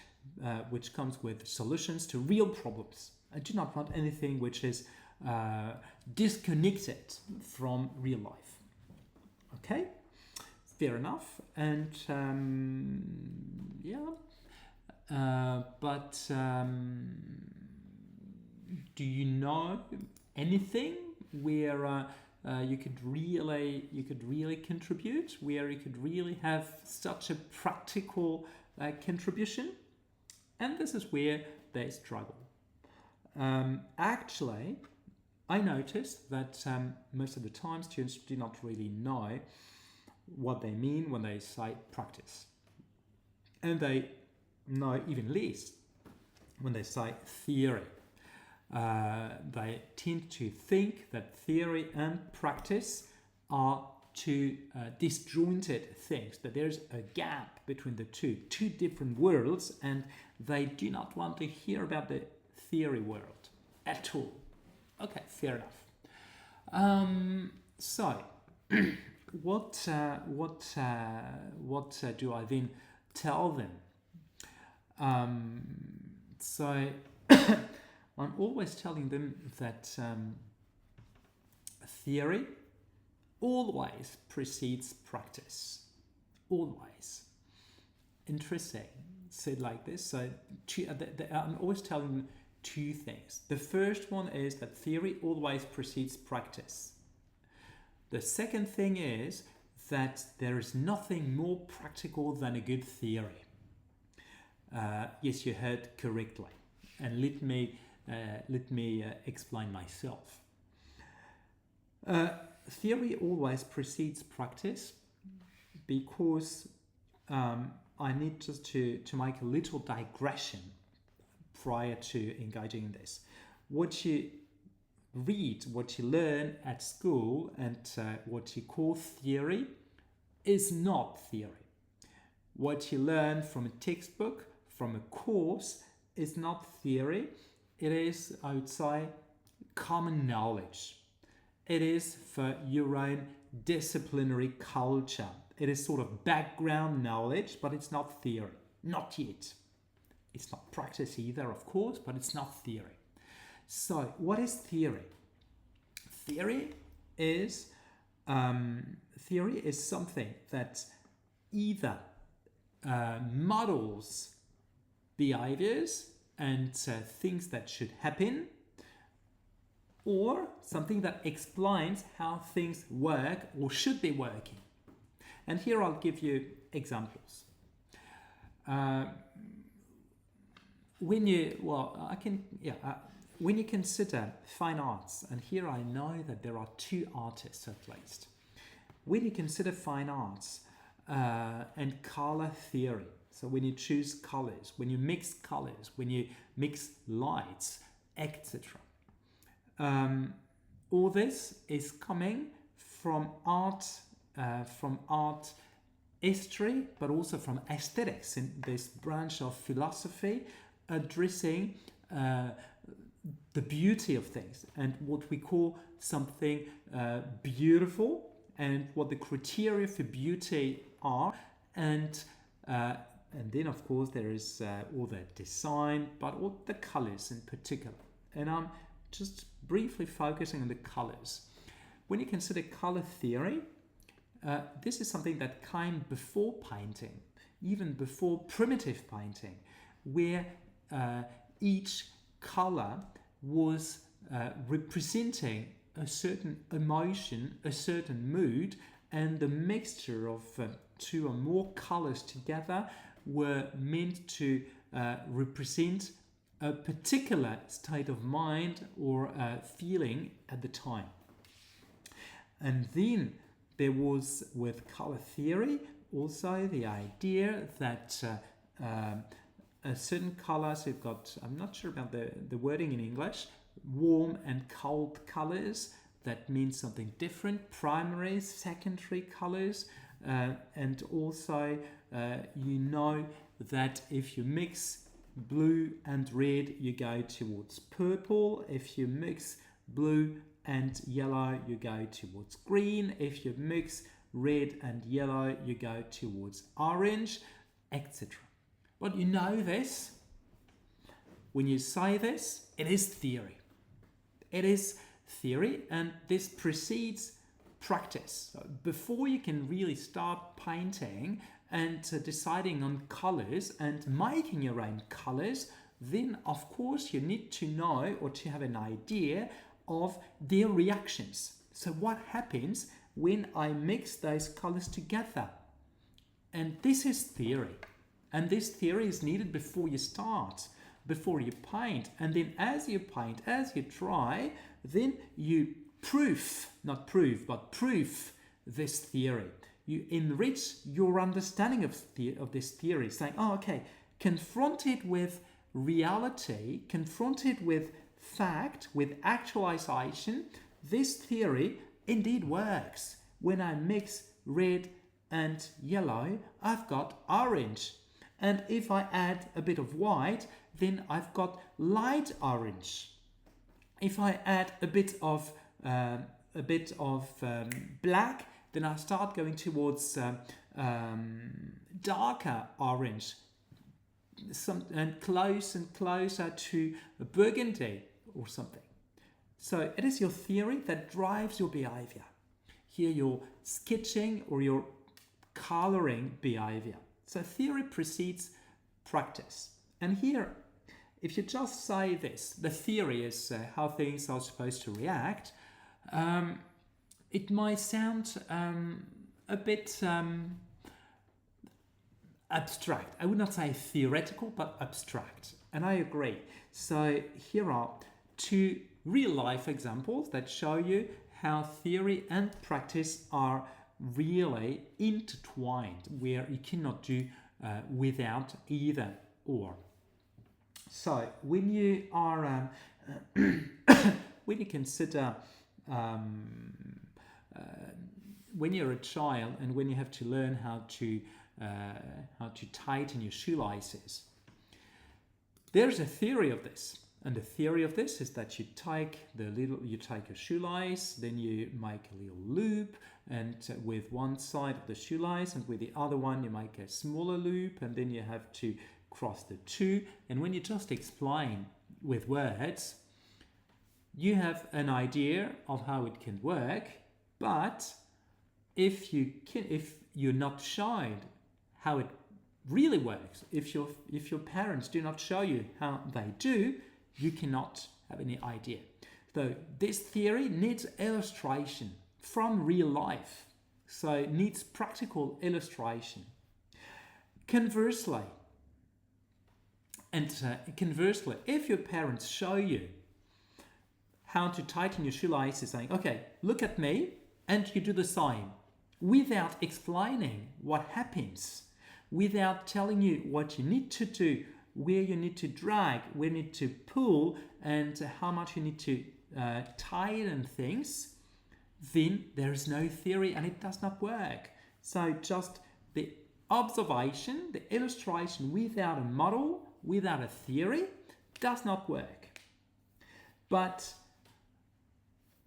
comes with solutions to real problems. I do not want anything which is disconnected from real life. Okay, fair enough. And do you know anything where you could really contribute, where you could really have such a practical contribution? And this is where they struggle. Actually, I noticed that most of the time students do not really know what they mean when they say practice. And they know even less when they say theory. They tend to think that theory and practice are two disjointed things, that there's a gap between the two different worlds, and they do not want to hear about the theory world at all. Okay, fair enough. So, what do I then tell them? So, I'm always telling them that theory always precedes practice. Always. Interesting. Said like this. So, I'm always telling them two things. The first one is that theory always precedes practice. The second thing is that there is nothing more practical than a good theory. Yes, you heard correctly. And let me explain myself. Theory always precedes practice because I need just to make a little digression prior to engaging in this. What you read, what you learn at school, and what you call theory is not theory. What you learn from a textbook, from a course, is not theory. It is, I would say, common knowledge. It is for your own disciplinary culture. It is sort of background knowledge, but it's not theory. Not yet. It's not practice either, of course, but it's not theory. So, what is theory? Theory is something that either models behaviors and things that should happen, or something that explains how things work or should be working. And here I'll give you examples. When you consider fine arts, and here I know that there are two artists at least. When you consider fine arts and color theory, so when you choose colors, when you mix colors, when you mix lights, etc. All this is coming from art history, but also from aesthetics, in this branch of philosophy addressing the beauty of things and what we call something beautiful, and what the criteria for beauty are, and then of course there is all the design, but all the colors in particular. And I'm just briefly focusing on the colors. When you consider color theory, this is something that came before painting, even before primitive painting, where each color was representing a certain emotion, a certain mood, and the mixture of two or more colors together were meant to represent a particular state of mind or feeling at the time. And then there was, with color theory, also the idea that a certain colors, you've got, I'm not sure about the wording in English, warm and cold colors, that means something different, primary, secondary colors, and also you know that if you mix blue and red, you go towards purple. If you mix blue and yellow, you go towards green. If you mix red and yellow, you go towards orange, etc. But you know this. When you say this, it is theory. It is theory, and this precedes practice. So before you can really start painting and deciding on colors and making your own colors, then of course you need to know or to have an idea of their reactions. So what happens when I mix those colors together? And this is theory. And this theory is needed before you start, before you paint. And then as you paint, as you try, then you proof this theory. You enrich your understanding of this theory, saying, oh, okay, confronted with reality, confronted with fact, with actualization, this theory indeed works. When I mix red and yellow, I've got orange. And if I add a bit of white, then I've got light orange. If I add a bit of black, then I start going towards darker orange, and closer to burgundy or something. So it is your theory that drives your behavior. Here your sketching or your coloring behavior. So theory precedes practice. And here, if you just say this, the theory is how things are supposed to react, it might sound a bit abstract. I would not say theoretical, but abstract. And I agree. So here are two real-life examples that show you how theory and practice are really intertwined, where you cannot do without either or. So when you are when you consider when you're a child and when you have to learn how to tighten your shoelaces, there's a theory of this. And the theory of this is that you take your shoelace, then you make a little loop, and with one side of the shoelace, and with the other one you make a smaller loop, and then you have to cross the two. And when you just explain with words, you have an idea of how it can work. But if you're not shown how it really works, if your parents do not show you how they do, you cannot have any idea. So this theory needs illustration from real life. So it needs practical illustration. Conversely, if your parents show you how to tighten your shoelaces, saying, okay, look at me, and you do the same, without explaining what happens, without telling you what you need to do, where you need to drag, where you need to pull, and how much you need to tighten things, then there is no theory and it does not work. So just the observation, the illustration without a model, without a theory, does not work. But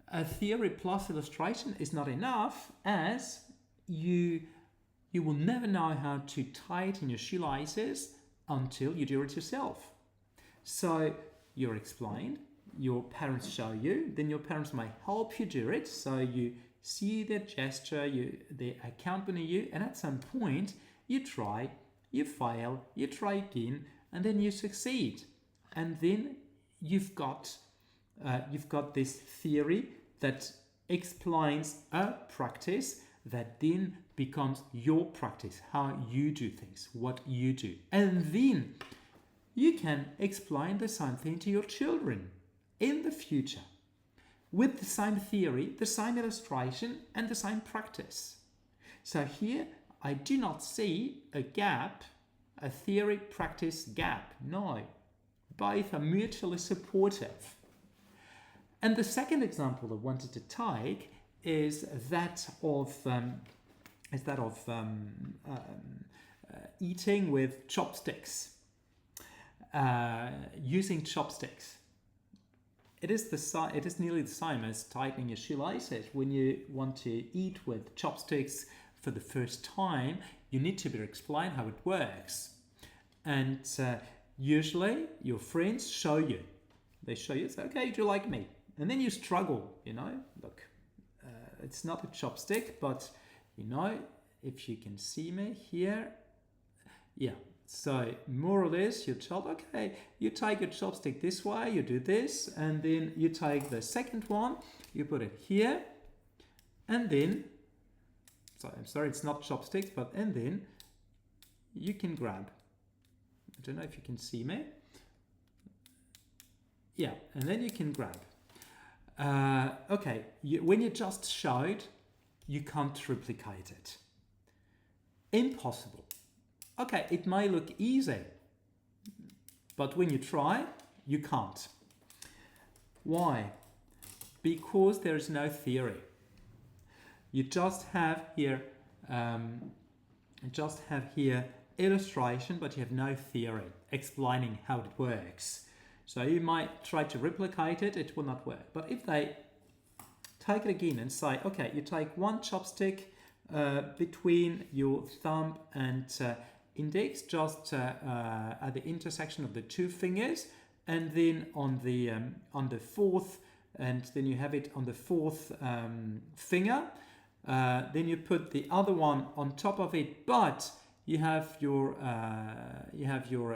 a theory plus illustration is not enough, as you will never know how to tighten your shoelaces until you do it yourself. So you're explained, your parents show you, then your parents may help you do it, so you see their gesture, they accompany you, and at some point you try, you fail, you try again, and then you succeed. And then you've got this theory that explains a practice that then becomes your practice, how you do things, what you do. And then you can explain the same thing to your children in the future with the same theory, the same illustration, and the same practice. So here I do not see a gap, a theory-practice gap. No, both are mutually supportive. And the second example I wanted to take is that of eating with chopsticks, using chopsticks. It is nearly the same as tightening your shoelaces. When you want to eat with chopsticks for the first time, you need to be explained how it works. And usually your friends show you. They show you, say, okay, do you like me? And then you struggle, look, it's not a chopstick, but, if you can see me here, yeah. So more or less you tell, okay, you take your chopstick this way, you do this, and then you take the second one, you put it here, and then, I'm sorry, it's not chopsticks, and then you can grab. I don't know if you can see me. Yeah, and then you can grab. Okay, when you just showed, you can't replicate it. Impossible. Okay, it may look easy, but when you try, you can't. Why? Because there is no theory. You just have here, illustration, but you have no theory explaining how it works. So you might try to replicate it, it will not work. But if they take it again and say, okay, you take one chopstick between your thumb and index, just at the intersection of the two fingers, and then on the fourth, and then you have it on the fourth finger. Then you put the other one on top of it, but you have your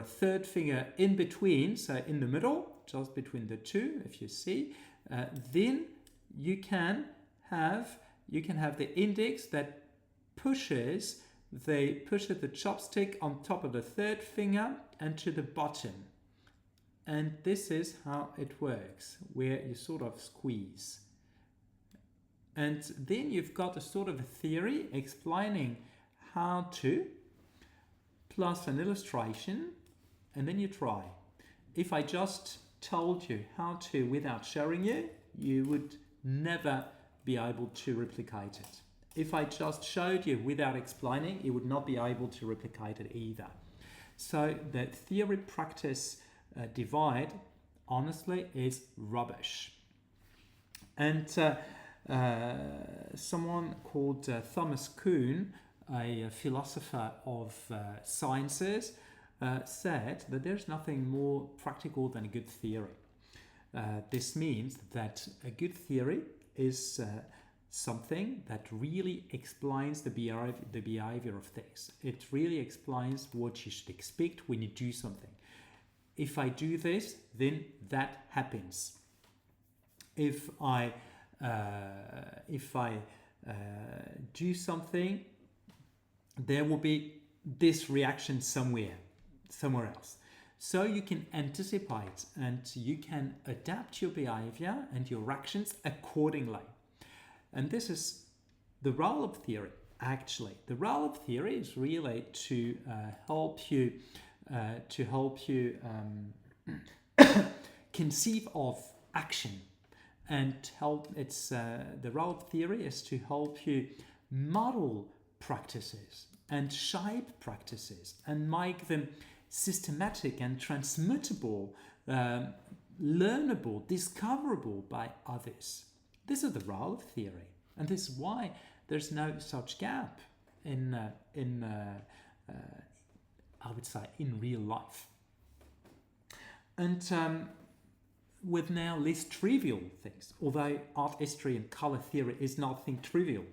third finger in between, so in the middle, just between the two, if you see. Then you can have the index that pushes the chopstick on top of the third finger and to the bottom. And this is how it works, where you sort of squeeze. And then you've got a sort of a theory explaining how to, plus an illustration, and then you try. If I just told you how to without showing you, you would never be able to replicate it. If I just showed you without explaining, you would not be able to replicate it either. So the theory-practice divide, honestly, is rubbish. And someone called Thomas Kuhn, a philosopher of sciences, said that there's nothing more practical than a good theory. This means that a good theory is something that really explains the behavior of things. It really explains what you should expect when you do something. If I do this, then that happens. If I do something, there will be this reaction somewhere else. So you can anticipate and you can adapt your behavior and your actions accordingly. And this is the role of theory, actually. The role of theory is really to help you conceive of action, and the role of theory is to help you model practices and shape practices and make them systematic and transmittable, learnable, discoverable by others. This is the role of theory, and this is why there's no such gap in I would say, in real life. And with now less trivial things, although art history and color theory is nothing trivial,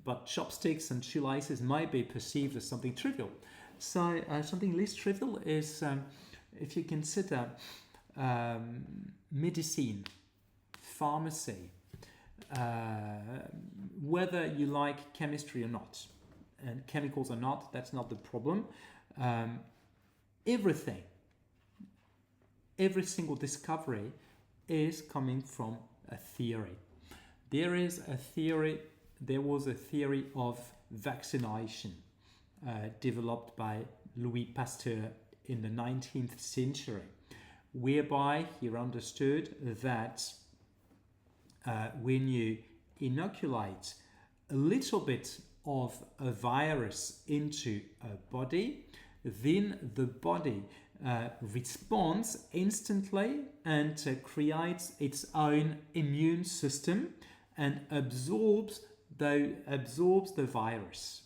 but chopsticks and shoelaces might be perceived as something trivial. So something less trivial is if you consider medicine, pharmacy, whether you like chemistry or not, and chemicals or not, that's not the problem. Everything, every single discovery is coming from a theory. There was a theory of vaccination developed by Louis Pasteur in the 19th century, whereby he understood that when you inoculate a little bit of a virus into a body, then the body responds instantly and creates its own immune system and absorbs the virus,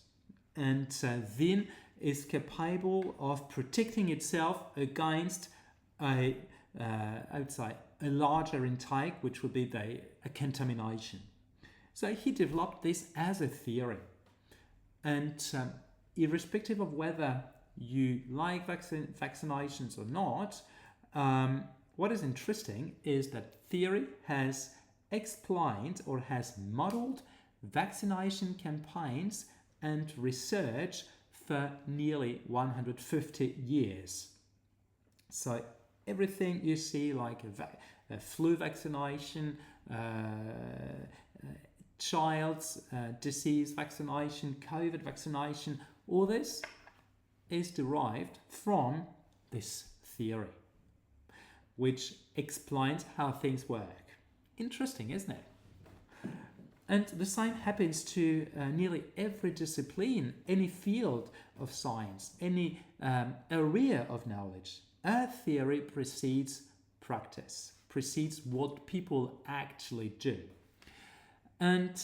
and then is capable of protecting itself against a larger intake, which would be a contamination. So he developed this as a theory, and irrespective of whether you like vaccinations or not, what is interesting is that theory has explained or has modeled vaccination campaigns and research for nearly 150 years. So everything you see, like a flu vaccination, child's disease vaccination, COVID vaccination, all this is derived from this theory, which explains how things work. Interesting, isn't it? And the same happens to nearly every discipline, any field of science, any area of knowledge. A theory precedes practice, precedes what people actually do. And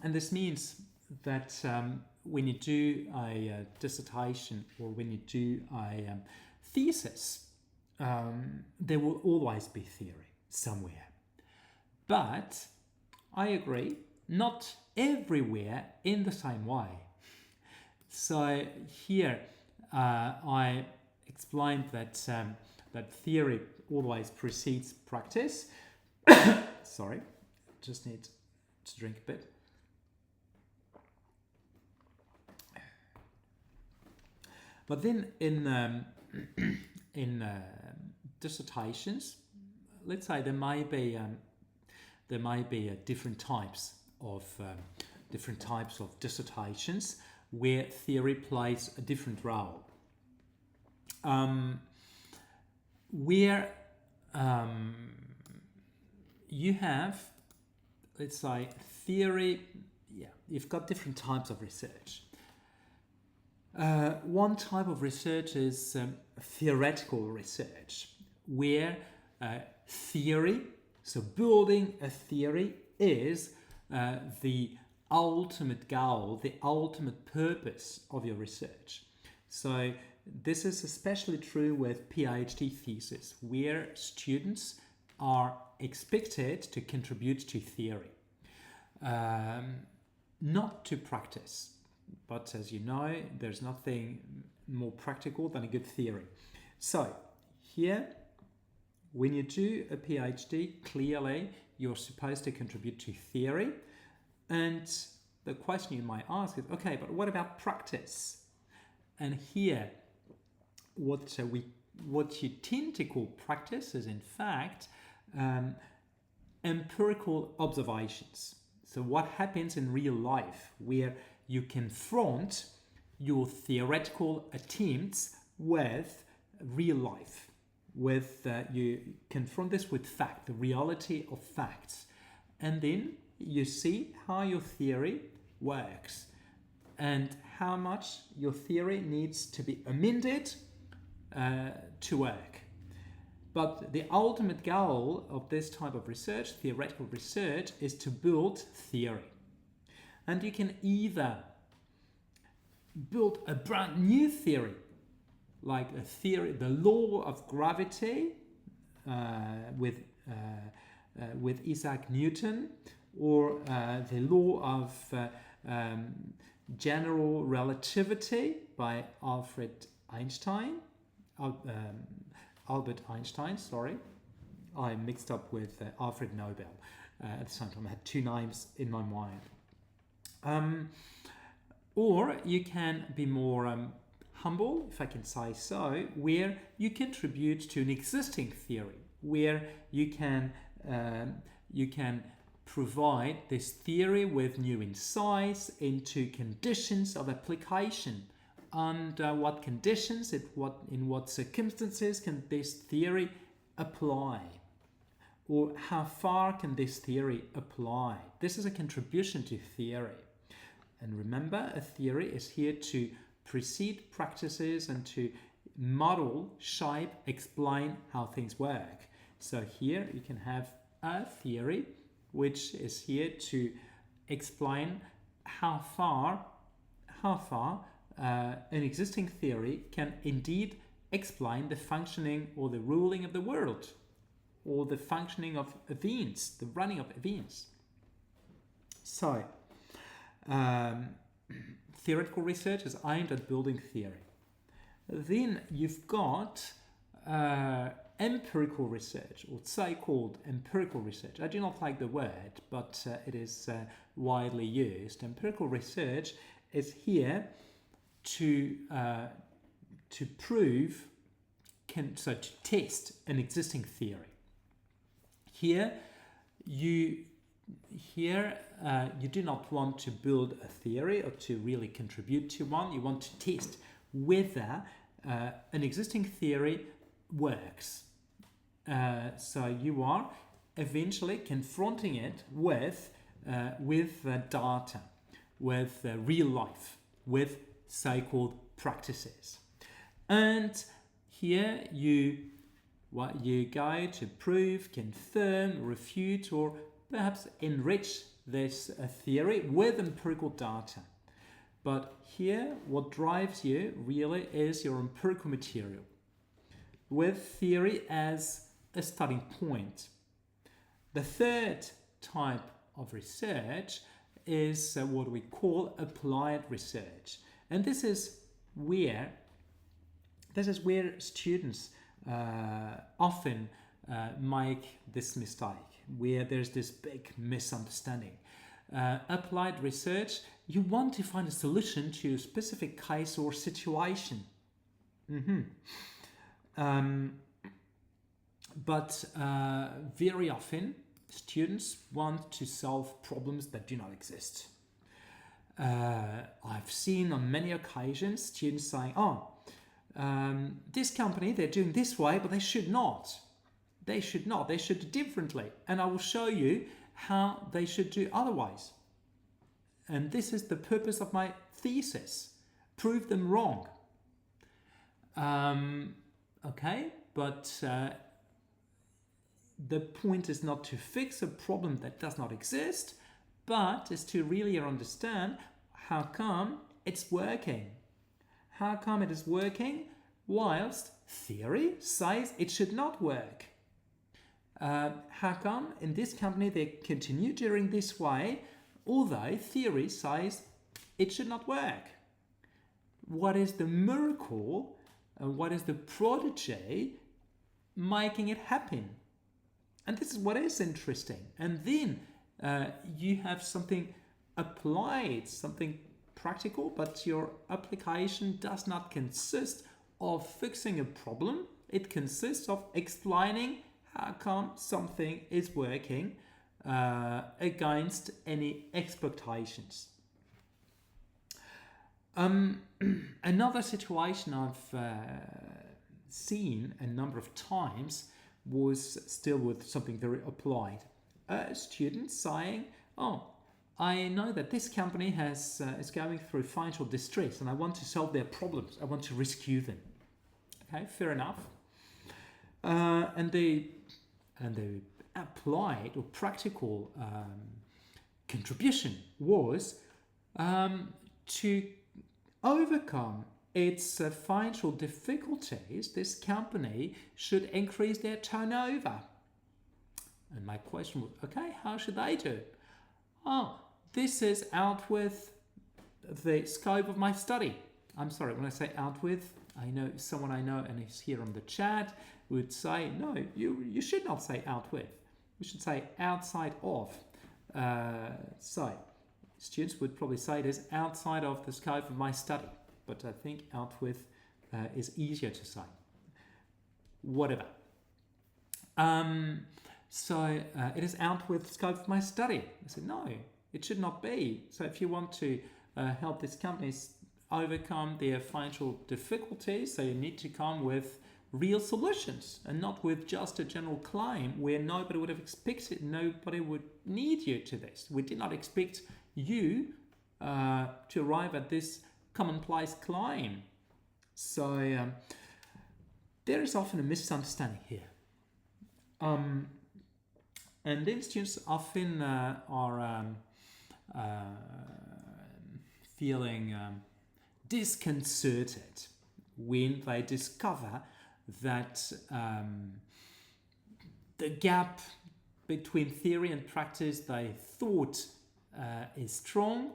this means that when you do a dissertation or when you do a thesis, there will always be theory somewhere. But I agree, not everywhere in the same way. So here I explained that that theory always precedes practice. Sorry, just need to drink a bit. But then in dissertations, let's say there may be different types of dissertations where theory plays a different role. Where you have, let's say, theory, you've got different types of research. One type of research is theoretical research, where theory, so building a theory, is the ultimate goal, the ultimate purpose of your research. So this is especially true with PhD thesis, where students are expected to contribute to theory, not to practice. But as you know, there's nothing more practical than a good theory. So here, when you do a PhD, clearly you're supposed to contribute to theory. And the question you might ask is, okay, but what about practice? And here, what you tend to call practice is in fact empirical observations. So what happens in real life, where you confront your theoretical attempts with real life, with you confront this with fact, the reality of facts, and then you see how your theory works and how much your theory needs to be amended to work. But the ultimate goal of this type of research, theoretical research, is to build theory. And you can either build a brand new theory, like a theory, the law of gravity with Isaac Newton, or the law of general relativity by Albert Einstein. Sorry, I mixed up with Alfred Nobel at the same time. I had two names in my mind. Or you can be more humble, if I can say so, where you contribute to an existing theory, where you can provide this theory with new insights into conditions of application. Under what conditions, in what circumstances can this theory apply? Or how far can this theory apply? This is a contribution to theory. And remember, a theory is here to precede practices and to model, shape, explain how things work. So here you can have a theory which is here to explain how far an existing theory can indeed explain the functioning or the ruling of the world, or the functioning of events, the running of events. So, theoretical research is aimed at building theory. Then you've got empirical research, or so-called empirical research. I do not like the word, but it is widely used. Empirical research is here to prove to test an existing theory. Here you do not want to build a theory or to really contribute to one. You want to test whether an existing theory works. So you are eventually confronting it with data, with real life, with so-called practices. And here you go to prove, confirm, refute, or perhaps enrich this theory with empirical data. But here, what drives you really is your empirical material, with theory as a starting point. The third type of research is what we call applied research. And this is where students often make this mistake, where there's this big misunderstanding. Applied research, you want to find a solution to a specific case or situation. But very often, students want to solve problems that do not exist. I've seen on many occasions students saying, this company, they're doing this way, but they should not. They should not. They should do differently. And I will show you how they should do otherwise. And this is the purpose of my thesis. Prove them wrong. Okay, but the point is not to fix a problem that does not exist, but is to really understand how come it's working. How come it is working whilst theory says it should not work? How come in this company they continue doing this way, although theory says it should not work? What is the miracle, what is the prodigy making it happen? And this is what is interesting. And then you have something applied, something practical, but your application does not consist of fixing a problem. It consists of explaining how come something is working against any expectations. Another situation I've seen a number of times was still with something very applied. Students saying, I know that this company is going through financial distress and I want to solve their problems. I want to rescue them. Okay, fair enough. And the applied or practical contribution was to overcome its financial difficulties. This company should increase their turnover. And my question was, okay, how should they do it? This is out with the scope of my study. I'm sorry, when I say out with, I know someone I know and he's here on the chat would say, no, you should not say out with. You should say outside of. So students would probably say it is outside of the scope of my study. But I think out with is easier to say. Whatever. So it is out with scope of my study. I said, no, it should not be. So if you want to help these companies overcome their financial difficulties, so you need to come with real solutions and not with just a general claim where nobody would have expected, nobody would need you to this. We did not expect you to arrive at this commonplace claim. So there is often a misunderstanding here. And then students often are feeling disconcerted when they discover that the gap between theory and practice they thought is strong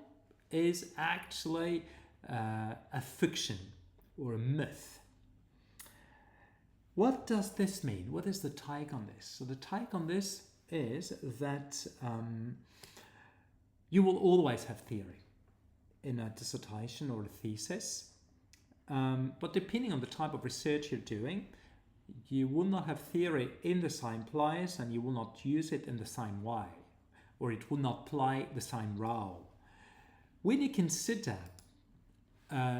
is actually a fiction or a myth. What does this mean? What is the take on this? So the take on this is that you will always have theory in a dissertation or a thesis, but depending on the type of research you're doing, you will not have theory in the same place and you will not use it in the same way, or it will not play the same role. When you consider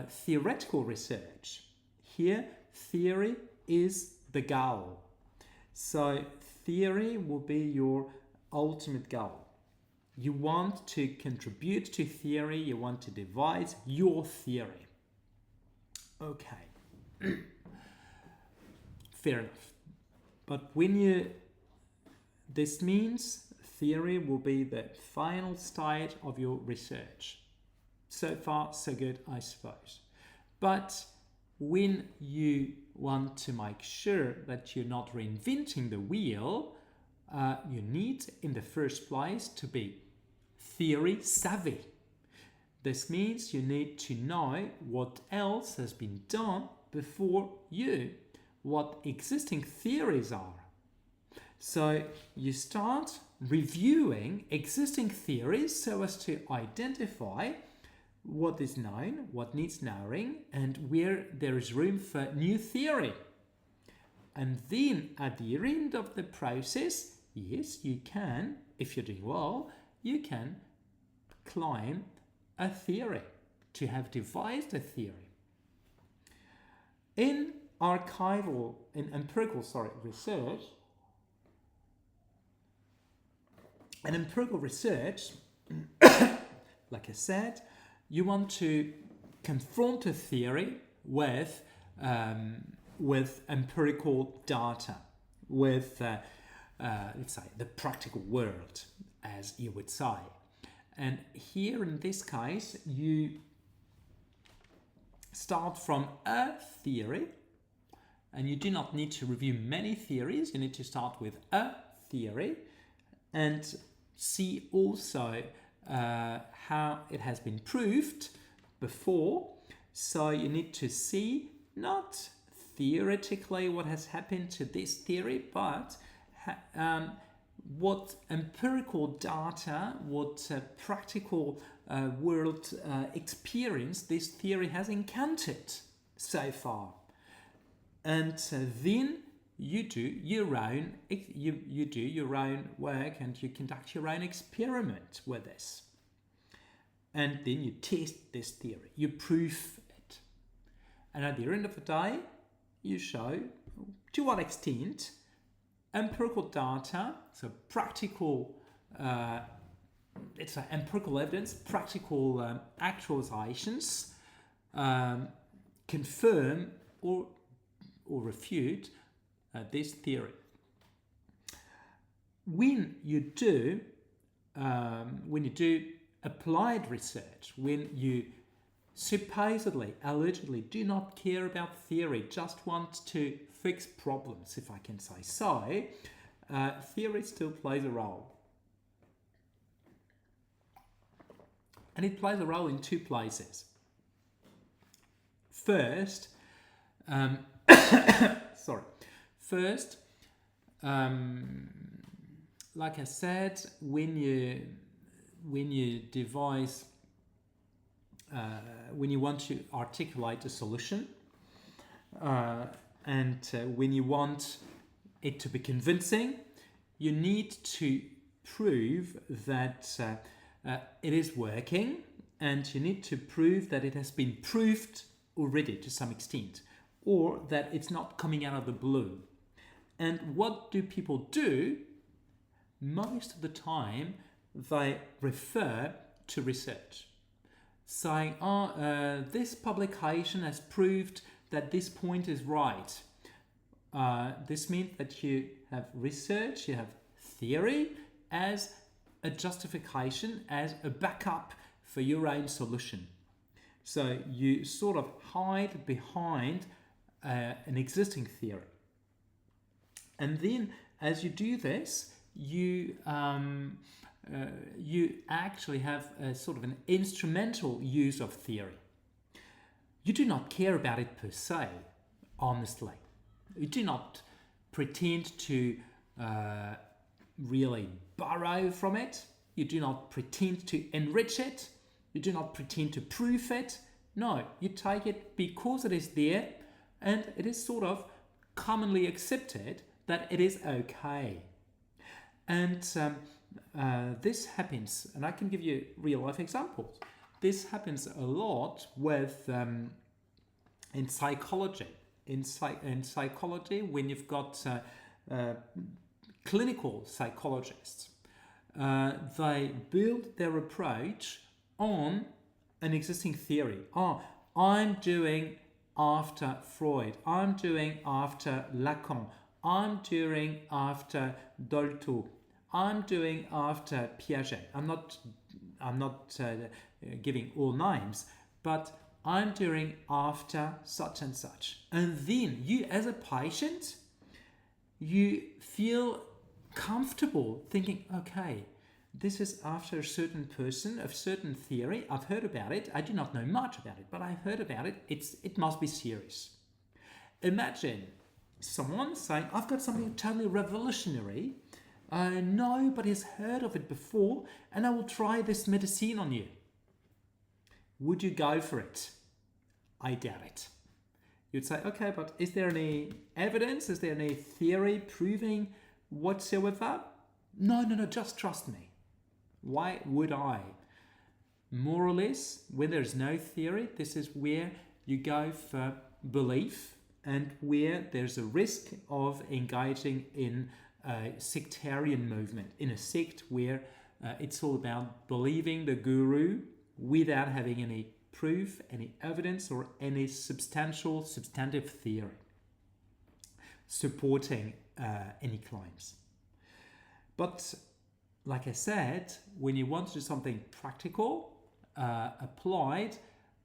theoretical research, here theory is the goal. So theory will be your ultimate goal. You want to contribute to theory, you want to devise your theory. Okay. Fair enough. But this means theory will be the final stage of your research. So far, so good, I suppose. But when you want to make sure that you're not reinventing the wheel, you need, in the first place, to be theory savvy. This means you need to know what else has been done before you, what existing theories are. So you start reviewing existing theories so as to identify what is known, what needs knowing, and where there is room for new theory. And then at the end of the process, yes, you can, if you're doing well, you can claim a theory, to have devised a theory. In empirical research, like I said, you want to confront a theory with empirical data, with let's say the practical world, as you would say. And here in this case, you start from a theory, and you do not need to review many theories. You need to start with a theory and see also how it has been proved before. So you need to see not theoretically what has happened to this theory, but what empirical data, what practical world experience this theory has encountered so far. And then you do your own work and you conduct your own experiment with this. And then you test this theory, you prove it. And at the end of the day, you show to what extent empirical data, so practical, it's empirical evidence, practical actualizations confirm or refute this theory. When you do applied research, when you supposedly, allegedly do not care about theory, just want to fix problems, if I can say so, theory still plays a role. And it plays a role in two places. First, First, like I said, when you devise, when you want to articulate a solution, and when you want it to be convincing, you need to prove that it is working, and you need to prove that it has been proved already to some extent, or that it's not coming out of the blue. And what do people do? Most of the time, they refer to research, saying, this publication has proved that this point is right. This means that you have research, you have theory as a justification, as a backup for your own solution. So you sort of hide behind an existing theory. And then as you do this, you actually have a sort of an instrumental use of theory. You do not care about it per se, honestly. You do not pretend to really borrow from it. You do not pretend to enrich it. You do not pretend to prove it. No, you take it because it is there, and it is sort of commonly accepted that it is okay. And this happens, and I can give you real life examples. This happens a lot with in psychology. In psychology, when you've got clinical psychologists, they build their approach on an existing theory. Oh, I'm doing after Freud. I'm doing after Lacan. I'm doing after Dolto. I'm doing after Piaget. I'm not giving all names, but I'm doing after such and such. And then you, as a patient, you feel comfortable thinking, okay, this is after a certain person, a certain theory. I've heard about it. I do not know much about it, but I've heard about it. It must be serious. Imagine someone saying, I've got something totally revolutionary. Nobody has heard of it before, and I will try this medicine on you. Would you go for it? I doubt it. You'd say, okay, but is there any evidence? Is there any theory proving whatsoever? No, just trust me. Why would I? More or less, when there's no theory, this is where you go for belief and where there's a risk of engaging in a sectarian movement, in a sect where it's all about believing the guru without having any proof, any evidence, or any substantive theory supporting any claims. But like I said, when you want to do something practical, applied,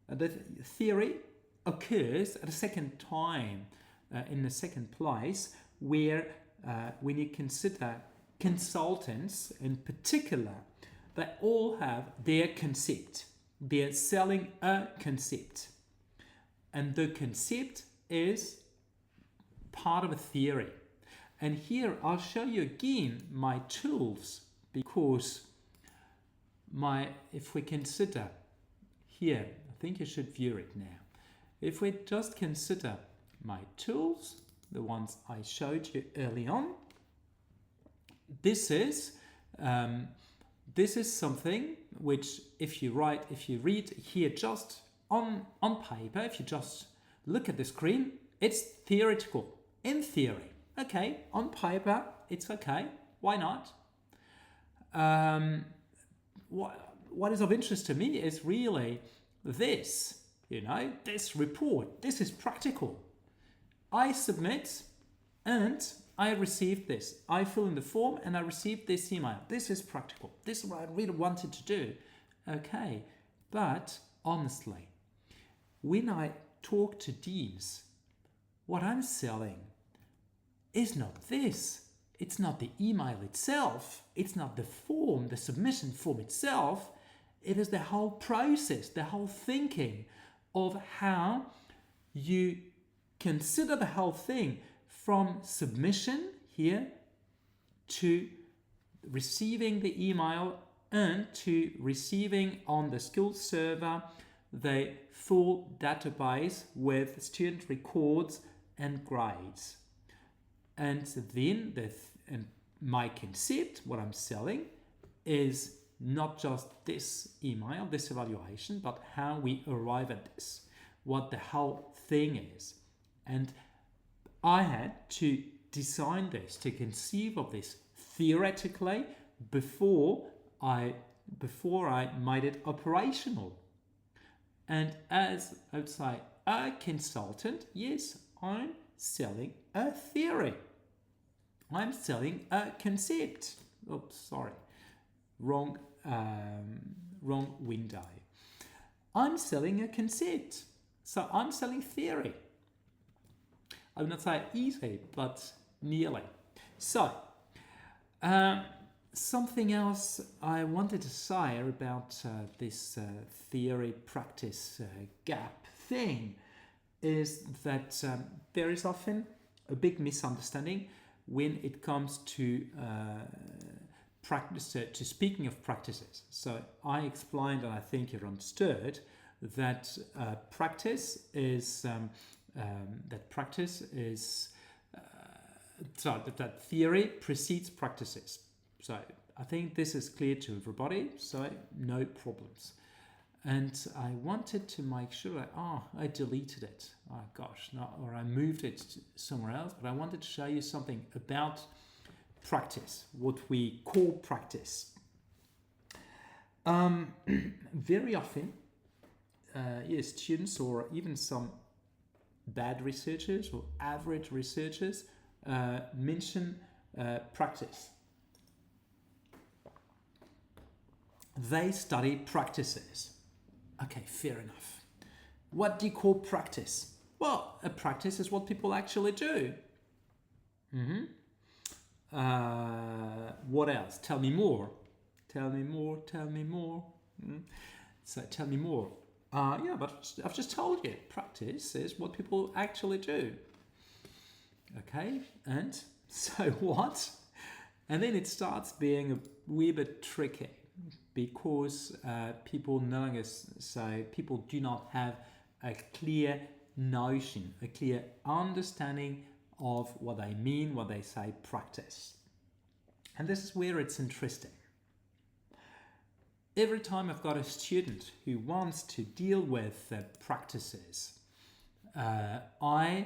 the theory occurs at a second time, in the second place, where when you consider consultants in particular, they all have their concept. They're selling a concept. And the concept is part of a theory. And here I'll show you again my tools, because if we consider here, I think you should view it now. If we just consider my tools, the ones I showed you early on, this is something which if you read here just on paper, if you just look at the screen, it's theoretical, in theory. Okay, on paper, it's okay. Why not? What is of interest to me is really this, this report. This is practical. I submit and I received this. I fill in the form and I received this email. This is practical. This is what I really wanted to do. Okay, but honestly, when I talk to deans, what I'm selling is not this. It's not the email itself. It's not the form, the submission form itself. It is the whole process, the whole thinking of how you consider the whole thing from submission here to receiving the email and to receiving on the school server the full database with student records and grades. And then my concept, what I'm selling, is not just this email, this evaluation, but how we arrive at this, what the whole thing is. And I had to design this, to conceive of this theoretically before I made it operational. And as I would say, a consultant, yes, I'm selling a theory. I'm selling a concept. Oops, sorry. Wrong window. I'm selling a concept. So I'm selling theory. I would not say easy, but nearly. So, something else I wanted to say about this theory-practice gap thing is that there is often a big misunderstanding when it comes to practice, to speaking of practices. So I explained, and I think you understood, that practice is so that theory precedes practices. So I think this is clear to everybody, so no problems. And I wanted to make sure that, I deleted it. Oh gosh, no, or I moved it somewhere else, but I wanted to show you something about practice, what we call practice. Very often, students or even some bad researchers or average researchers mention practice. They study practices. Okay, fair enough. What do you call practice? Well, a practice is what people actually do. What else? Tell me more. Tell me more. Tell me more. So tell me more. Yeah, but I've just told you. Practice is what people actually do. Okay, and so what? And then it starts being a wee bit tricky, because people knowing us, so people do not have a clear notion, a clear understanding of what they mean when they say practice. And this is where it's interesting. Every time I've got a student who wants to deal with practices, I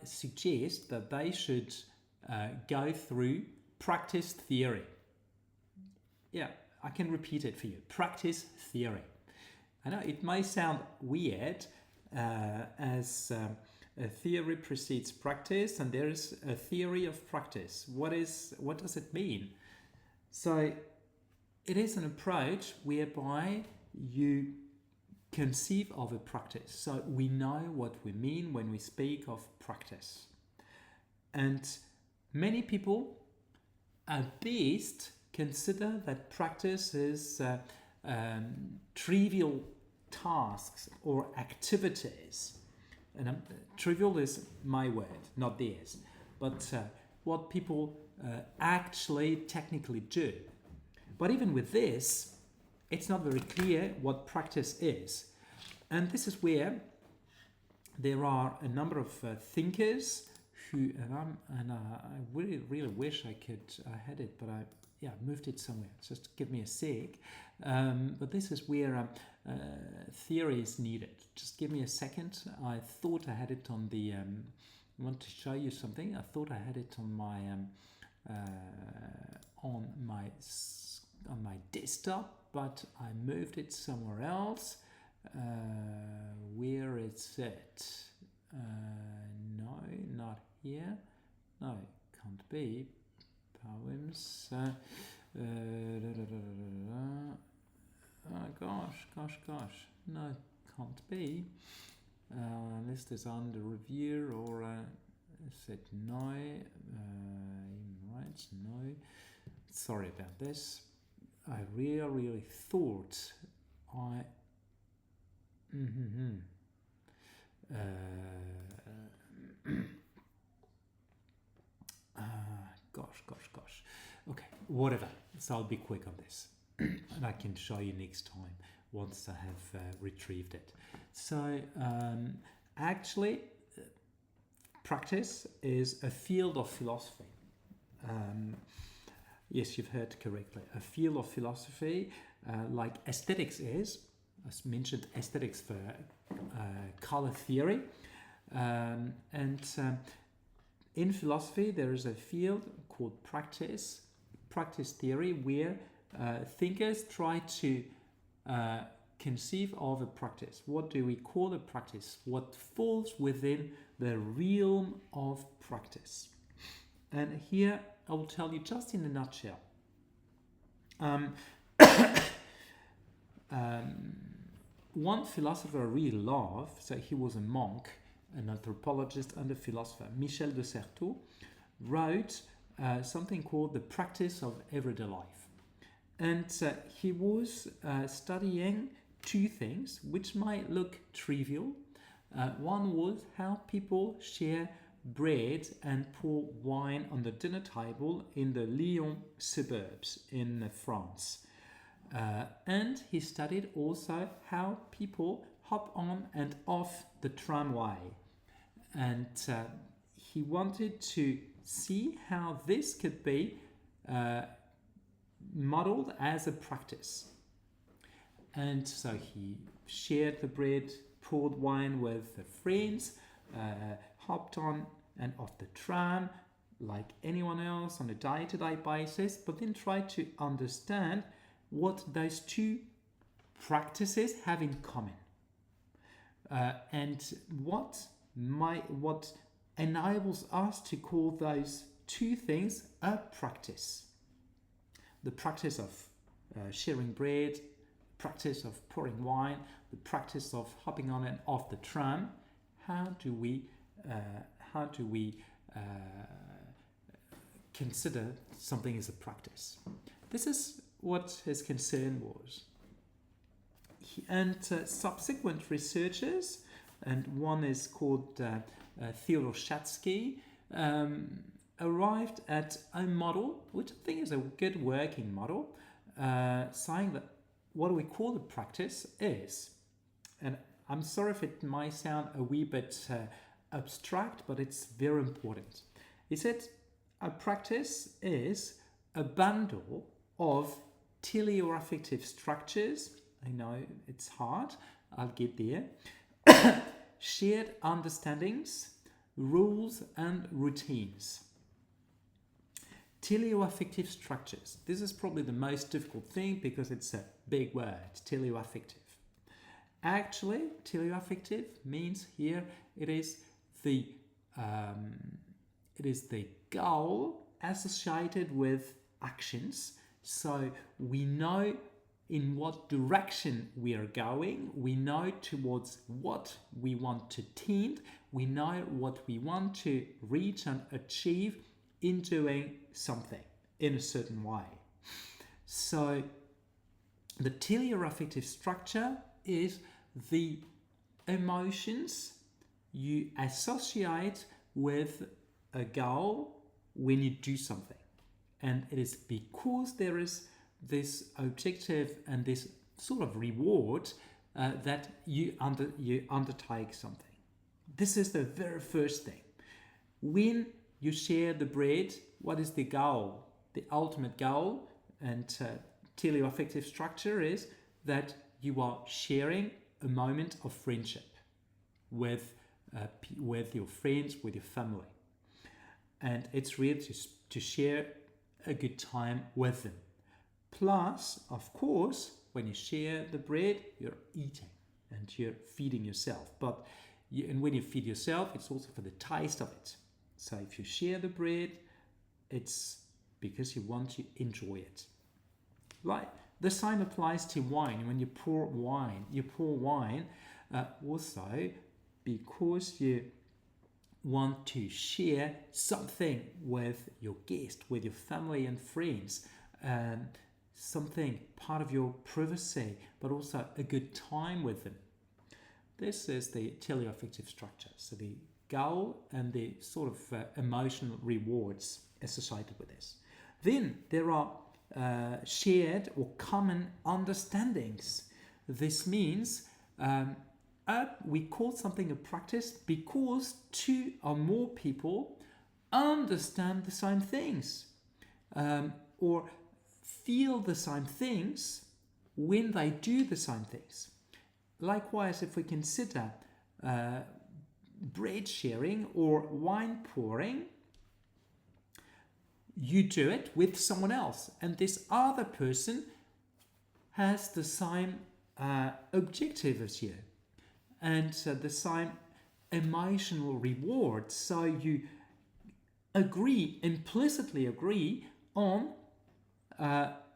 suggest that they should go through practice theory. Yeah, I can repeat it for you. Practice theory. I know it may sound weird, as a theory precedes practice, and there is a theory of practice. What does it mean? So it is an approach whereby you conceive of a practice. So we know what we mean when we speak of practice. And many people at best consider that practice is trivial tasks or activities. And trivial is my word, not theirs. But what people actually technically do. But even with this, it's not very clear what practice is. And this is where there are a number of thinkers who, I really, really wish I had it, but I moved it somewhere. Just give me a sec. But this is where theory is needed. Just give me a second. I thought I had it on the. I want to show you something. I thought I had it on my desktop, but I moved it somewhere else. Where is it? No, not here. No, it can't be. Poems. Gosh. No, can't be. List is under review, or is it no? Human rights, no. Sorry about this. I really thought I. Gosh. Okay, whatever. So I'll be quick on this, and I can show you next time once I have retrieved it. So actually, practice is a field of philosophy. Yes, you've heard correctly. A field of philosophy, like aesthetics is, as mentioned, aesthetics for color theory, and in philosophy there is a field called practice theory, where thinkers try to conceive of a practice. What do we call a practice? What falls within the realm of practice? And here I will tell you just in a nutshell. One philosopher I really love, so he was a monk, an anthropologist and a philosopher, Michel de Certeau, wrote something called The Practice of Everyday Life. And he was studying two things which might look trivial. One was how people share bread and pour wine on the dinner table in the Lyon suburbs in France. And he studied also how people hop on and off the tramway. And he wanted to see how this could be modeled as a practice. And so he shared the bread, poured wine with the friends, hopped on and off the tram like anyone else on a day-to-day basis, but then tried to understand what those two practices have in common, and what enables us to call those two things a practice. The practice of sharing bread, practice of pouring wine, the practice of hopping on and off the tram. How do we consider something as a practice? This is what his concern was. And subsequent researchers, and one is called Theodor Schatzky, arrived at a model which I think is a good working model, saying that what we call the practice is, and I'm sorry if it might sound a wee bit abstract, but it's very important. He said a practice is a bundle of teleoaffective structures. I know it's hard, I'll get there. Shared understandings, rules and routines. Teleoaffective structures. This is probably the most difficult thing because it's a big word, teleoaffective. Actually, teleoaffective means here it is the goal associated with actions. So we know in what direction we are going, we know towards what we want to tend, we know what we want to reach and achieve in doing something in a certain way. So the teleoaffective structure is the emotions you associate with a goal when you do something. And it is because there is this objective and this sort of reward that you undertake something. This is the very first thing. When you share the bread, what is the goal? The ultimate goal and teleoaffective structure is that you are sharing a moment of friendship with your friends, with your family. And it's really to share a good time with them. Plus, of course, when you share the bread, you're eating and you're feeding yourself. And when you feed yourself, it's also for the taste of it. So if you share the bread, it's because you want to enjoy it. Right. The same applies to wine. When you pour wine also because you want to share something with your guest, with your family and friends, something part of your privacy, but also a good time with them. This is the teleoaffective structure. So the goal and the sort of emotional rewards associated with this. Then there are shared or common understandings. This means we call something a practice because two or more people understand the same things or feel the same things when they do the same things. Likewise, if we consider bread sharing or wine pouring, you do it with someone else, and this other person has the same objective as you and the same emotional reward. So you implicitly agree on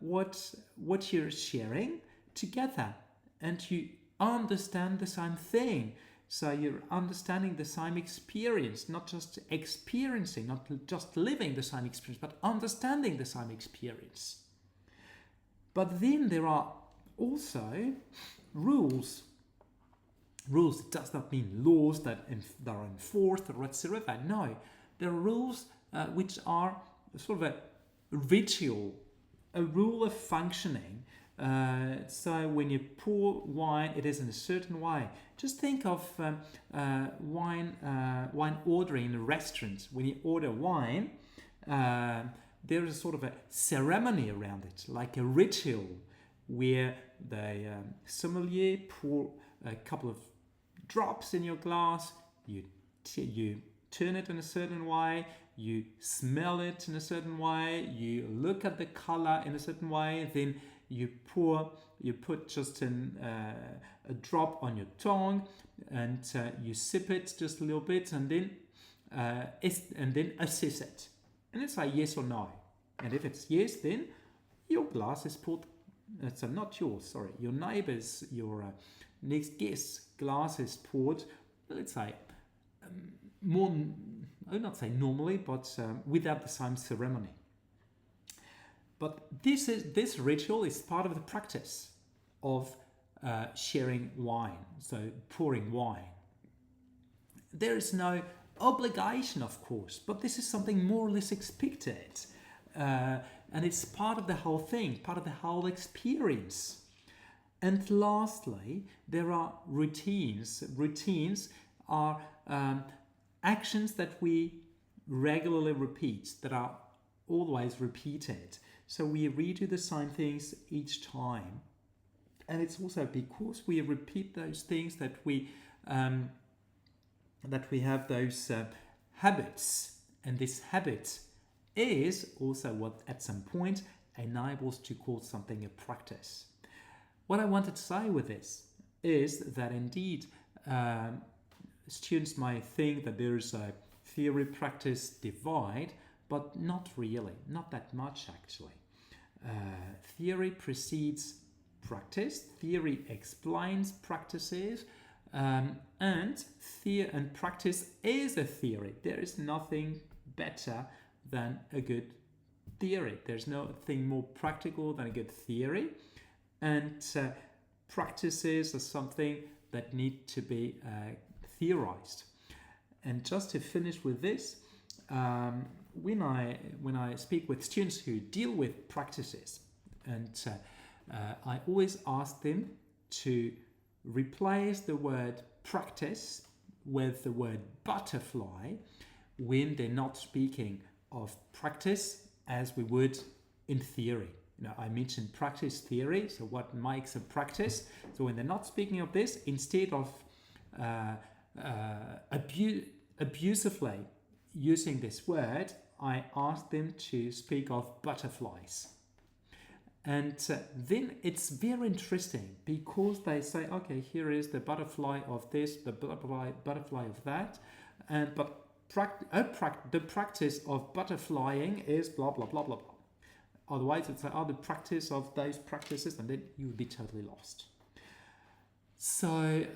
what you're sharing together, and you understand the same thing. So you're understanding the same experience, not just experiencing, not just living the same experience, but understanding the same experience. But then there are also rules. Rules does not mean laws that are enforced or whatsoever. No, there are rules which are sort of a ritual, a rule of functioning So when you pour wine, it is in a certain way. Just think of wine ordering in a restaurant. When you order wine, there is sort of a ceremony around it, like a ritual, where the sommelier pour a couple of drops in your glass. You turn it in a certain way. You smell it in a certain way. You look at the color in a certain way. Then you put just a drop on your tongue, and you sip it just a little bit, and then assess it. And it's like yes or no. And if it's yes, then your glass is poured. So not yours, sorry. Your neighbor's, your next guest's glass is poured. Let's say more. I would not say normally, but without the same ceremony. But this ritual is part of the practice of sharing wine, so pouring wine. There is no obligation, of course, but this is something more or less expected. And it's part of the whole thing, part of the whole experience. And lastly, there are routines. Routines are actions that we regularly repeat, that are always repeated. So we redo the same things each time. And it's also because we repeat those things that we have those habits. And this habit is also what at some point enables to call something a practice. What I wanted to say with this is that indeed students may think that there is a theory-practice divide, but not really, not that much actually. Theory precedes practice, theory explains practices, and practice is a theory. There is nothing better than a good theory. There's nothing more practical than a good theory, and practices are something that need to be theorized. And just to finish with this, when I speak with students who deal with practices, and I always ask them to replace the word practice with the word butterfly when they're not speaking of practice as we would in theory. I mentioned practice theory, so what makes a practice. So when they're not speaking of this, instead of abusively using this word, I ask them to speak of butterflies. And then it's very interesting because they say, okay, here is the butterfly of this, the butterfly of that, but the practice of butterflying is blah, blah, blah, blah, blah. Otherwise, it's like, the practice of those practices, and then you would be totally lost. So,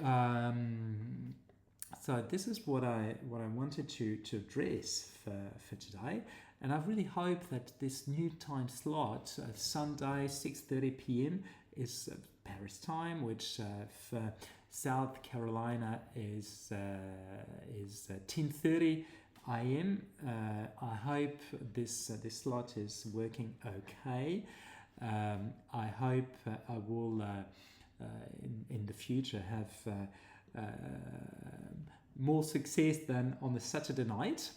so this is what I wanted to address for today, and I really hope that this new time slot, Sunday 6:30 p.m. is Paris time, which for South Carolina is 10:30 a.m. I hope this slot is working okay. I hope I will in the future have more success than on the Saturday night.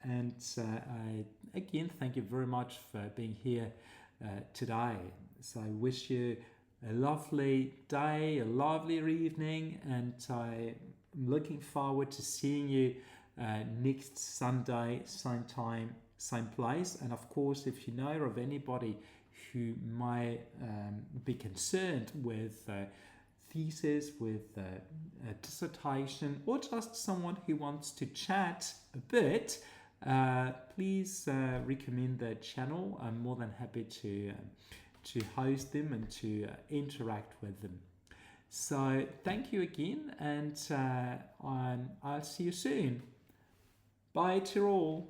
And I again thank you very much for being here today. So I wish you a lovely day, a lovely evening, and I'm looking forward to seeing you next Sunday, same time, same place. And of course, if you know of anybody who might be concerned with thesis, with a dissertation, or just someone who wants to chat a bit, please recommend the channel. I'm more than happy to host them and to interact with them. So thank you again, and I'll see you soon. Bye to all.